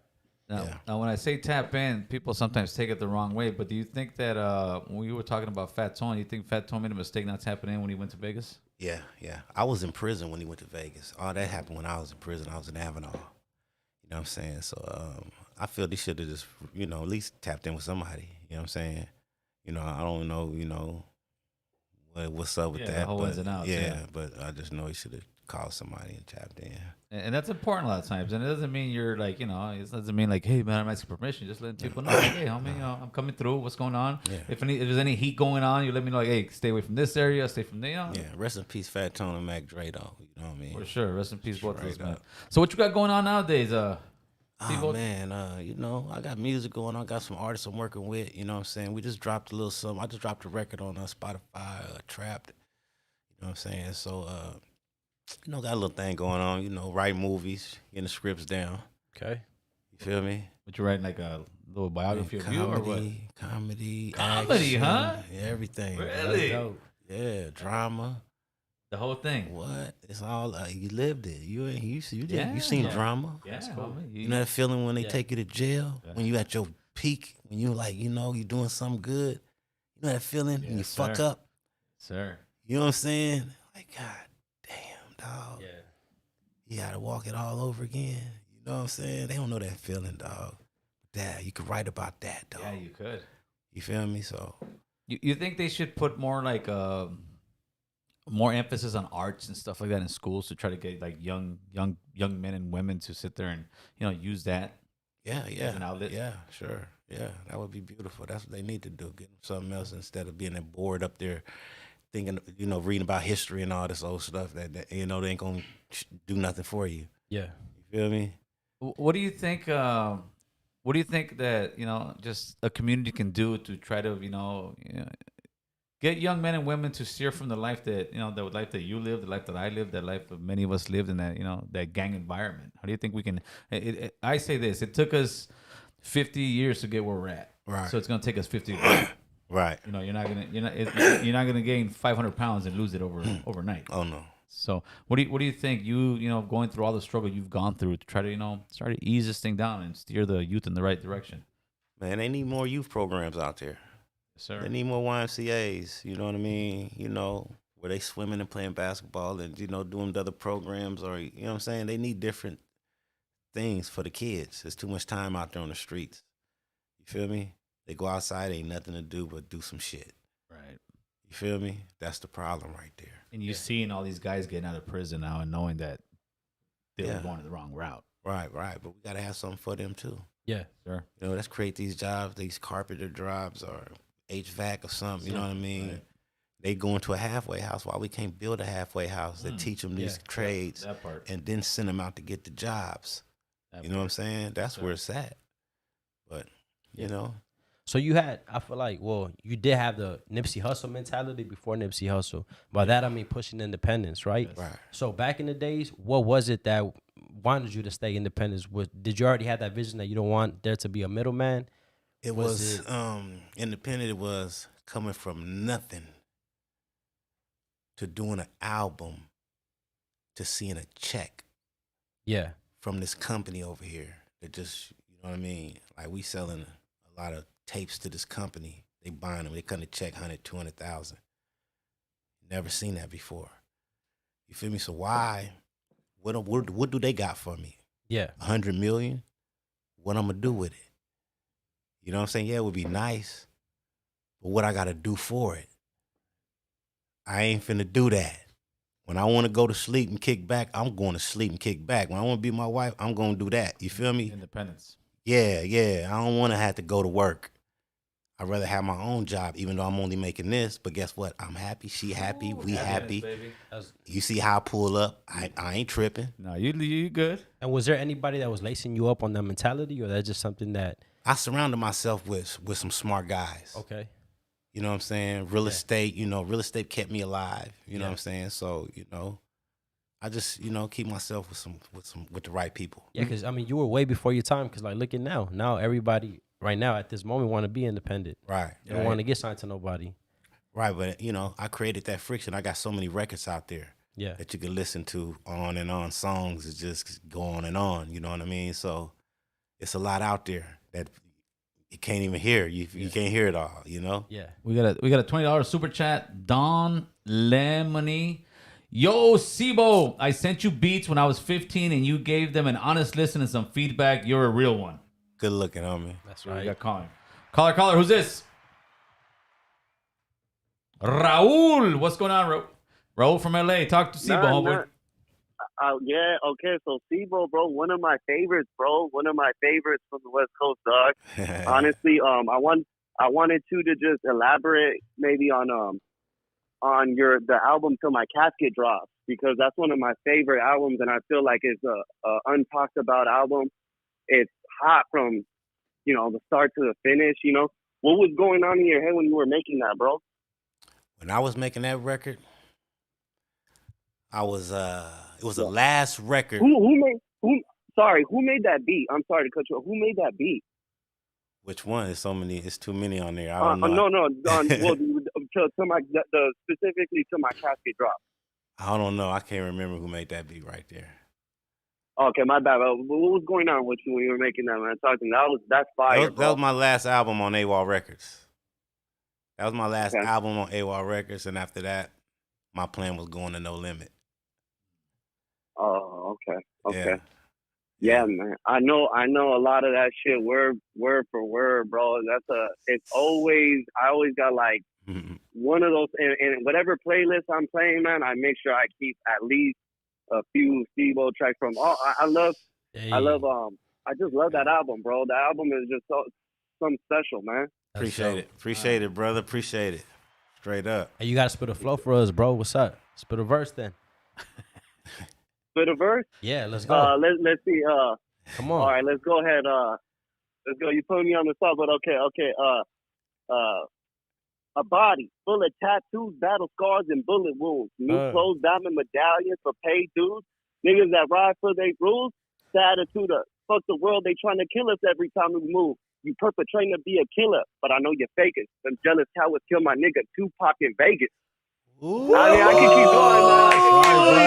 Now, when I say tap in, people sometimes take it the wrong way. But do you think that when we were talking about Fat Tone, you think Fat Tone made a mistake not tapping in when he went to Vegas? Yeah. I was in prison when he went to Vegas. All that happened when I was in prison. I was in Avenal. You know what I'm saying? So I feel they should have just, you know, at least tapped in with somebody. You know what I'm saying? You know, I don't know, you know, what's up with that. The whole ins and outs. Yeah, but I just know he should have called somebody and tapped in. And that's important a lot of times. And it doesn't mean you're like, you know, it doesn't mean like, hey, man, I'm asking permission. Just letting people know, like, hey, homie, you know, I'm coming through. What's going on? Yeah. If there's any heat going on, you let me know, like, hey, stay away from this area, stay from there. You know? Yeah, rest in peace, Fat Tone and Mac Dre, though. You know what I mean? For sure. Rest in peace, both of us, Straight man. up. So what you got going on nowadays? Oh, man, you know, I got music going on. I got some artists I'm working with, you know what I'm saying? We just dropped a little something. I just dropped a record on Spotify, Trapped, you know what I'm saying? So, you know, got a little thing going on, you know, write movies, getting the scripts down. Okay. You feel me? What you writing, like a little biography of you or what? Comedy, Comedy, action, huh? everything. Really? Dope. Yeah, drama. The whole thing. What? It's all, you lived it. You Yeah. seen drama. Yeah, cool. homie. You know that feeling when they Yeah. take you to jail? Yeah. When you at your peak, when you like, you know, you doing something good. You know that feeling when you Yes, fuck sir. up? Sir. You know what I'm saying? Like, God damn, dog. Yeah. You gotta walk it all over again. You know what I'm saying? They don't know that feeling, dog. Dad, you could write about that, dog. Yeah, you could. You feel me? So You think they should put more like more emphasis on arts and stuff like that in schools to try to get like young men and women to sit there and use that as an outlet? Yeah, sure. Yeah, that would be beautiful. That's what they need to do. Get them something else instead of being bored up there thinking, reading about history and all this old stuff that they ain't gonna do nothing for you. Yeah. You feel me? What do you think? What do you think that just a community can do to try to get young men and women to steer from the life that the life that you live, the life that I live, the life that many of us lived in, that that gang environment? How do you think we can? I say this: it took us 50 years to get where we're at, Right. So it's gonna take us 50. Right. You're not gonna gain 500 pounds and lose it overnight. Oh no. So what do you think? Going through all the struggle you've gone through to try to start to ease this thing down and steer the youth in the right direction. Man, they need more youth programs out there. Yes, sir. They need more YMCA's. You know what I mean? Where they swimming and playing basketball and doing the other programs, or you know what I'm saying? They need different things for the kids. There's too much time out there on the streets. You feel me? They go outside, ain't nothing to do but do some shit. Right. You feel me? That's the problem right there. And you seeing all these guys getting out of prison now and knowing that they were going the wrong route. Right. But we gotta have something for them too. Yeah. Sure. Let's create these jobs, these carpenter jobs or HVAC or something. You know what I mean? Right. They go into a halfway house. Why we can't build a halfway house that teach them these trades that part. and then send them out to get the jobs? You know what I'm saying? That's where it's at. But So you had, I feel like, you did have the Nipsey Hussle mentality before Nipsey Hussle. By that, I mean pushing independence, right? Right. So back in the days, what was it that wanted you to stay independent? Did you already have that vision that you don't want there to be a middleman? It was independent. It was coming from nothing to doing an album to seeing a check. Yeah. From this company over here that just, you know what I mean? Like we selling a lot of tapes to this company. They buying them. They come to check 100, 200,000. Never seen that before. You feel me? So why? What do they got for me? Yeah. 100 million? What I'm gonna do with it? You know what I'm saying? Yeah, it would be nice, but what I gotta do for it? I ain't finna do that. When I want to go to sleep and kick back, I'm going to sleep and kick back. When I want to be my wife, I'm going to do that. You feel me? Independence. Yeah. I don't want to have to go to work. I'd rather have my own job, even though I'm only making this. But guess what? I'm happy. She happy. We happy. Baby. You see how I pull up? I ain't tripping. No, you good. And was there anybody that was lacing you up on that mentality, or that's just something that? I surrounded myself with some smart guys. Okay. You know what I'm saying? Real estate, real estate kept me alive. You know what I'm saying? So, I just, keep myself with the right people. Yeah, because I mean, you were way before your time. Because look at now. Now everybody right now at this moment want to be independent. Right. They don't want to get signed to nobody. Right, but I created that friction. I got so many records out there. Yeah. That you can listen to on and on. Songs is just go on and on. You know what I mean? So it's a lot out there that you can't even hear. You can't hear it all, Yeah. We got a $20 super chat. Don Lemony. Yo, Sibo, I sent you beats when I was 15 and you gave them an honest listen and some feedback. You're a real one. Good looking, homie. That's We right. got calling. Caller, who's this? Raul. What's going on, Raul from LA? Talk to Sibo, homeboy. Yeah, okay, so Sibo, bro, one of my favorites, bro. One of my favorites from the West Coast, dog. Honestly, I wanted to just elaborate maybe on the album Till My Casket Drops, because that's one of my favorite albums, and I feel like it's a untalked about album. It's hot from, the start to the finish, What was going on in your head when you were making that, bro? When I was making that record, I was it was the last record. Who made that beat? I'm sorry to cut you off. Who made that beat? Which one? There's so many. It's too many on there. I don't know. No. Specifically to My Casket Drop. I don't know. I can't remember who made that beat right there. Okay, my bad. What was going on with you when you were making that, man? That's fire. That was my last album on AWOL Records. That was my last album on AWOL Records, and after that, my plan was going to No Limit. Oh, okay. Yeah. Yeah, man. I know a lot of that shit word for word, bro. It's always, I always got like one of those, and whatever playlist I'm playing, man, I make sure I keep at least a few Sibo tracks from. I just love that album, bro. The album is just something special, man. Appreciate it, brother. Appreciate it. Straight up. Hey, you gotta spit a flow for us, bro. What's up? Spit a verse then. Spit a verse? Yeah, let's go. Let's see. Come on. All right, let's go ahead. Let's go. You put me on the spot, but okay. A body full of tattoos, battle scars, and bullet wounds. New clothes, diamond medallions for paid dues. Niggas that ride for their rules. The attitude of fuck the world. They trying to kill us every time we move. You perpetrating to be a killer, but I know you're faking. Them jealous cowards kill my nigga Tupac in Vegas. Ooh. I mean, I can keep going, man.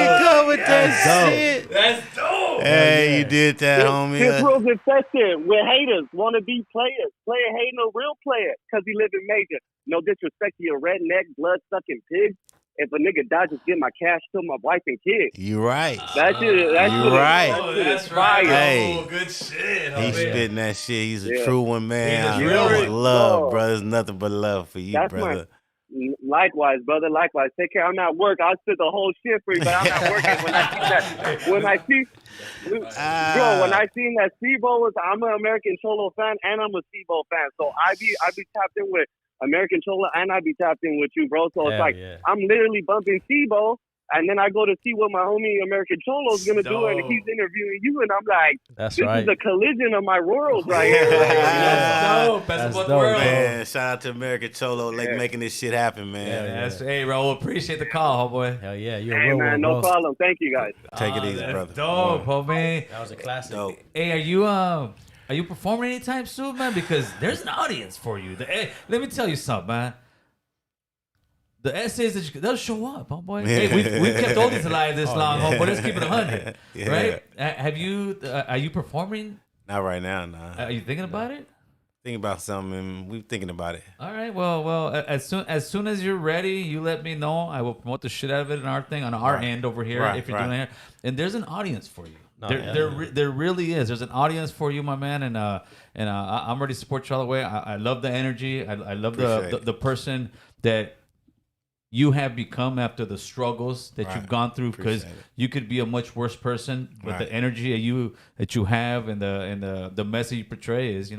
You go with that shit. That's dope. Hey, you did that, homie. This world's infested with haters, want to be players. Player hating a real player because he live in major. No disrespect to your redneck, blood-sucking pigs. If a nigga dies, just get my cash to my wife and kids. You right. That's right. That's right. Hey. Good shit. He's spitting that shit. He's a true one, man. He's a real one. Love, brother. There's nothing but love for you, brother. Likewise, brother. Likewise. Take care. I'm at work. I'll spit the whole shit for you, but I'm not working. When I seen that Sibo was, I'm an American Cholo fan and I'm a Sibo fan. So I be tapped in with American Cholo and I be tapped in with you, bro. So it's I'm literally bumping Sibo. And then I go to see what my homie American Cholo is gonna do, and he's interviewing you, and I'm like, "This is a collision of my worlds right here." Best of both worlds, man. Shout out to American Cholo, making this shit happen, man. Hey, bro, appreciate the call, homeboy. Hell yeah, you're a real man, no problem. Thank you, guys. Take it easy, brother. Dope, homie. That was a classic. Dope. Hey, are you performing anytime soon, man? Because there's an audience for you. Hey, let me tell you something, man. The essays they'll show up, homeboy. Hey, we kept oldies alive this long, homeboy. Let's keep it 100, right? Are you performing? Not right now, nah. Are you thinking about it? Thinking about something. We're thinking about it. All right. Well. As soon as you're ready, you let me know. I will promote the shit out of it in our thing on our end over here. If you're doing it, and there's an audience for you. There really is. There's an audience for you, my man, and I'm ready to support you all the way. I love the energy. I love the person that you have become after the struggles that you've gone through, because you could be a much worse person, but the energy that you have and the message you portray is,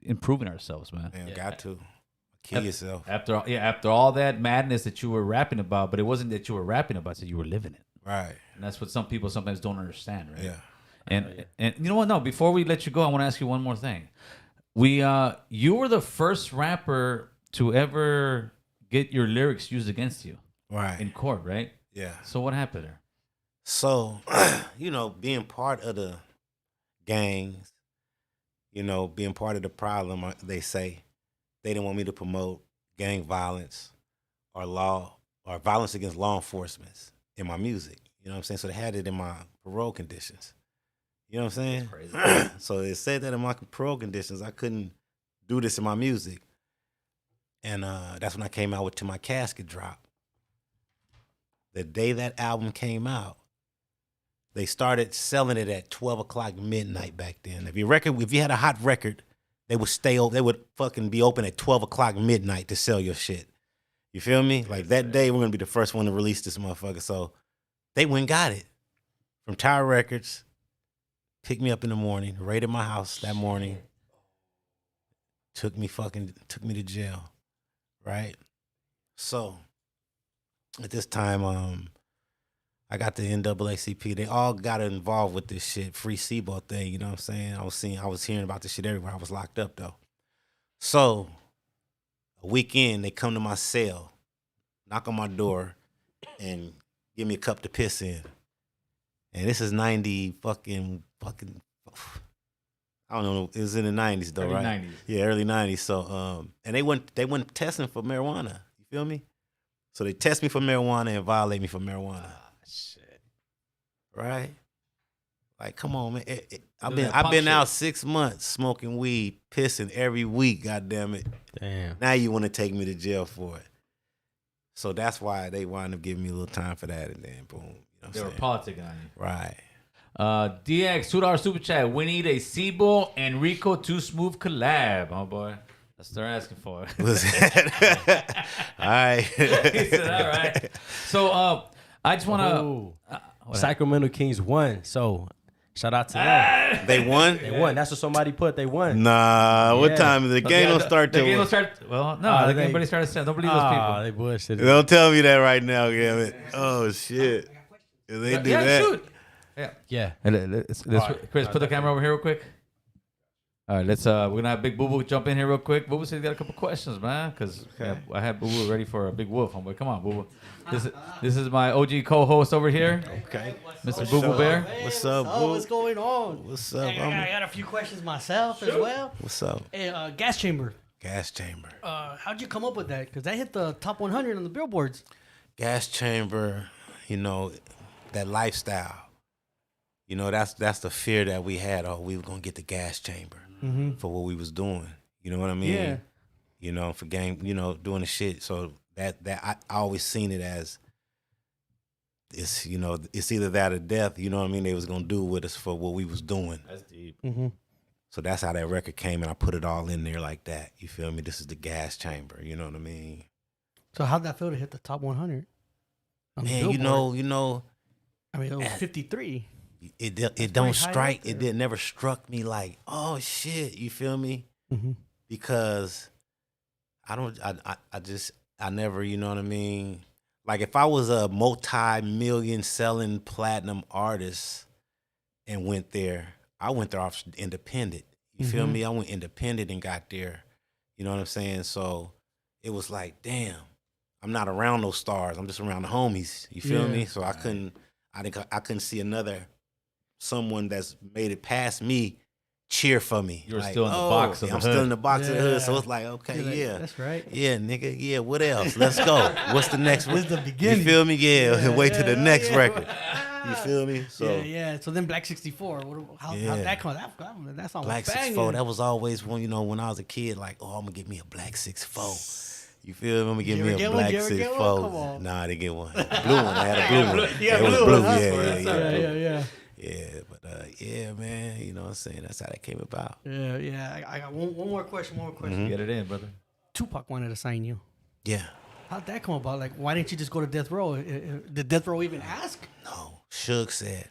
improving ourselves, man. Got to kill yourself after all that madness that you were rapping about, but it wasn't that you were rapping about, so you were living it, right? And that's what some people sometimes don't understand, right? Yeah. And you know what? No, before we let you go, I want to ask you one more thing. You were the first rapper to ever get your lyrics used against you, in court, right? Yeah. So what happened there? So, being part of the gangs, being part of the problem, they say they didn't want me to promote gang violence or violence against law enforcement in my music. You know what I'm saying? So they had it in my parole conditions. You know what I'm saying? Crazy. So it said that in my parole conditions, I couldn't do this in my music. And that's when I came out with "To My Casket Drop." The day that album came out, they started selling it at 12 o'clock midnight back then. If you had a hot record, they would fucking be open at 12 o'clock midnight to sell your shit. You feel me? Like that day, we're gonna be the first one to release this motherfucker. So they went and got it from Tower Records, picked me up in the morning, raided my house that morning, took me to jail. Right? So at this time, I got the NAACP. They all got involved with this shit, free Sibo thing, you know what I'm saying? I was hearing about this shit everywhere. I was locked up though. So a weekend, they come to my cell, knock on my door, and give me a cup to piss in. And this is 90 fucking I don't know. It was in the 90s though, early right? 90s. Yeah, early 90s. So, and they went testing for marijuana. You feel me? So they test me for marijuana and violate me for marijuana. Shit. Right? Like, come on, man. I've been out 6 months smoking weed, pissing every week. God damn it. Damn. Now you want to take me to jail for it. So that's why they wound up giving me a little time for that, and then boom. You know what They I'm were saying? politicking on you. Right. DX, $2 super chat. We need a Sibo and Rico Too Smooth collab. Oh boy, that's what they're asking for. What's that? All right. He said, all right. So I just want to. Sacramento Kings won. So shout out to them. They won? They won. That's what somebody put. They won. Nah, what Yeah. time is the game? Don't start The till game don't start. Well, no, the game started 7. Don't believe those people. They bullshit. Don't tell me that right now, damn it. Oh shit. If they do that. Shoot. Yeah. Let's Chris, put the camera over here real quick. All right, let's. We're gonna have Big Boo Boo jump in here real quick. Boo Boo said he got a couple questions, man, because I had Boo Boo ready for a big wolf. I'm like, come on, Boo Boo. This is my OG co-host over here. Okay. Mr. Boo Boo Bear. What's up, Oh, boo? what's going on? What's up? I got a few questions myself as well. What's up? Hey, gas chamber. Gas chamber. How'd you come up with that? Because that hit the top 100 on the billboards. Gas chamber, you know, that lifestyle. You know, that's the fear that we had. Oh, we were gonna get the gas chamber for what we was doing. You know what I mean? Yeah. You know, for game, you know, doing the shit. So that I always seen it as it's, you know, it's either that or death. You know what I mean? They was gonna do with us for what we was doing. That's deep. So that's how that record came, and I put it all in there like that. You feel me? This is the gas chamber. You know what I mean? So how'd that feel to hit the top 100? On the Man, you Billboard? know. I mean, it was 53. It pretty don't high strike. up there. It did never struck me like, oh shit. You feel me? Because I never. You know what I mean? Like if I was a multi-million selling platinum artist and went there, I went there off independent. You feel me? I went independent and got there. You know what I'm saying? So it was like, damn, I'm not around those stars. I'm just around the homies. You feel me? So I couldn't see someone that's made it past me cheer for me. You were like, still in the box of the I'm hood. still in the box of the hood. So Yeah. it's like, okay, You're like, yeah. that's right. Yeah, nigga. Yeah, what else? Let's go. What's the next one? This is the beginning. You feel me? Yeah, wait till the next yeah. record. You feel me? So Yeah. So then Black 64. How'd that come? That song Black was banging. 64, that was always when, you know, when I was a kid, like, oh, I'm gonna get me a Black 64. You feel me? I'm gonna get You me ever a get one? Black You ever get one? 64. Come on. Nah, I didn't get one. Blue one. I had a blue one. Yeah, It was blue blue. one, huh? Yeah. Yeah. Yeah, but yeah, man, you know what I'm saying? That's how that came about. Yeah. I got one more question. Get it in, brother. Tupac wanted to sign you. Yeah. How'd that come about? Like, why didn't you just go to Death Row? Did Death Row even ask? No, Suge said,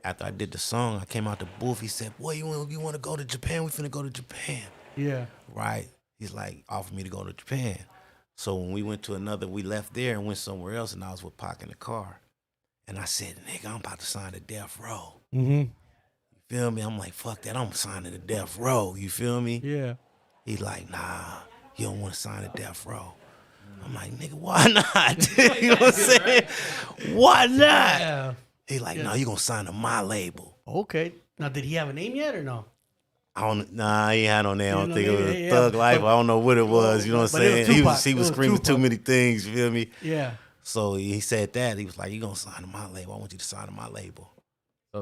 after I did the song, I came out the booth, he said, boy, you want to go to Japan? We finna go to Japan. Yeah. Right? He's like, offered me to go to Japan. So when we went to we left there and went somewhere else, and I was with Pac in the car. And I said, nigga, I'm about to sign to Death Row. You feel me? I'm like, fuck that, I'm signing to Death Row. You feel me? Yeah. He's like, nah, you don't want to sign to Death Row. I'm like, nigga, why not? You know what I'm saying? Why not? Yeah. He like, no, you gonna sign to my label. Okay. Now, did he have a name yet or no? Nah, he had no name. I don't no think it was name, yeah. Thug Life. I don't know what it was. You know what I'm But it was saying? Tupac. He was It was screaming too Tupac. many things. You feel me? Yeah. So he said that. He was like, you gonna sign to my label. I want you to sign to my label.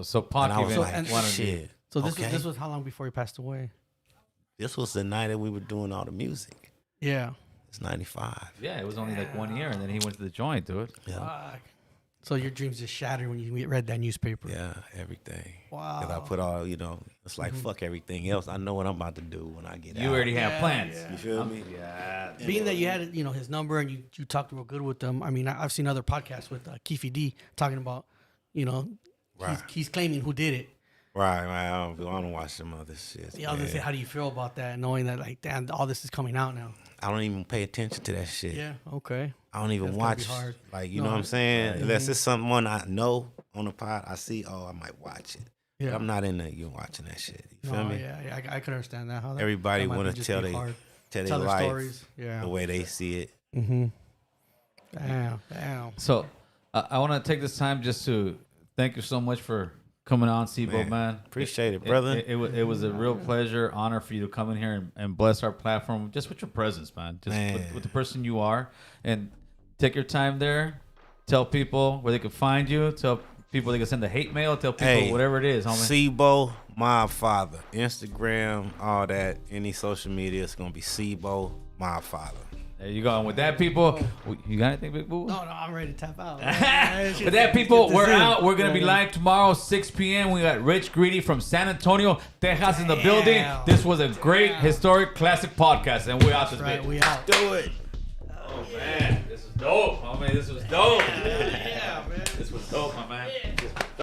So Pac And I was even like, wanted shit. So okay. this was how long before he passed away? This was the night that we were doing all the music. Yeah. It's 95. Yeah, it was only like 1 year, and then he went to the joint, dude. Yeah. Fuck. So your dreams just shattered when you read that newspaper. Yeah, everything. Wow. Because I put all, you know, it's like, fuck everything else. I know what I'm about to do when I get out. You already have plans. You feel me? Yeah. Being that you had, his number and you talked real good with them. I mean, I've seen other podcasts with Keefy D talking about, Right. he's claiming who did it. Right. I don't watch some other shit. Yeah, I was gonna say, how do you feel about that, knowing that, like, damn, all this is coming out now? I don't even pay attention to that shit. Yeah. Okay. I don't even That's gotta be watch. hard. Like, you No, know what I'm saying? right. Unless it's someone I know on the pod, I see, I might watch it. Yeah. But I'm not in there, you watching that shit. You feel No, me? yeah, I can understand that. How that, Everybody that might want be to just tell be their hard. tell their life stories. Yeah. the way they see it. Damn. So I want to take this time just to thank you so much for coming on, Sibo, man. Appreciate it, brother. It was a real pleasure, honor for you to come in here and bless our platform just with your presence, man. Just with the person you are. And take your time there. Tell people where they can find you. Tell people they can send the hate mail. Tell people whatever it is, homie. Sibo, my father. Instagram, all that, any social media, it's going to be Sibo, my father. There you go. And with that, people, you got anything, Big Boo? No, I'm ready to tap out. With that, people, we're out. We're going to be live tomorrow, 6 p.m. We got Rich Greedy from San Antonio, Texas in the building. This was a great, historic, classic podcast. And we're out this Right, bitch. we out. Do it. Oh, man. This is dope. Oh, man, this was dope. Yeah, man. This was dope, my man.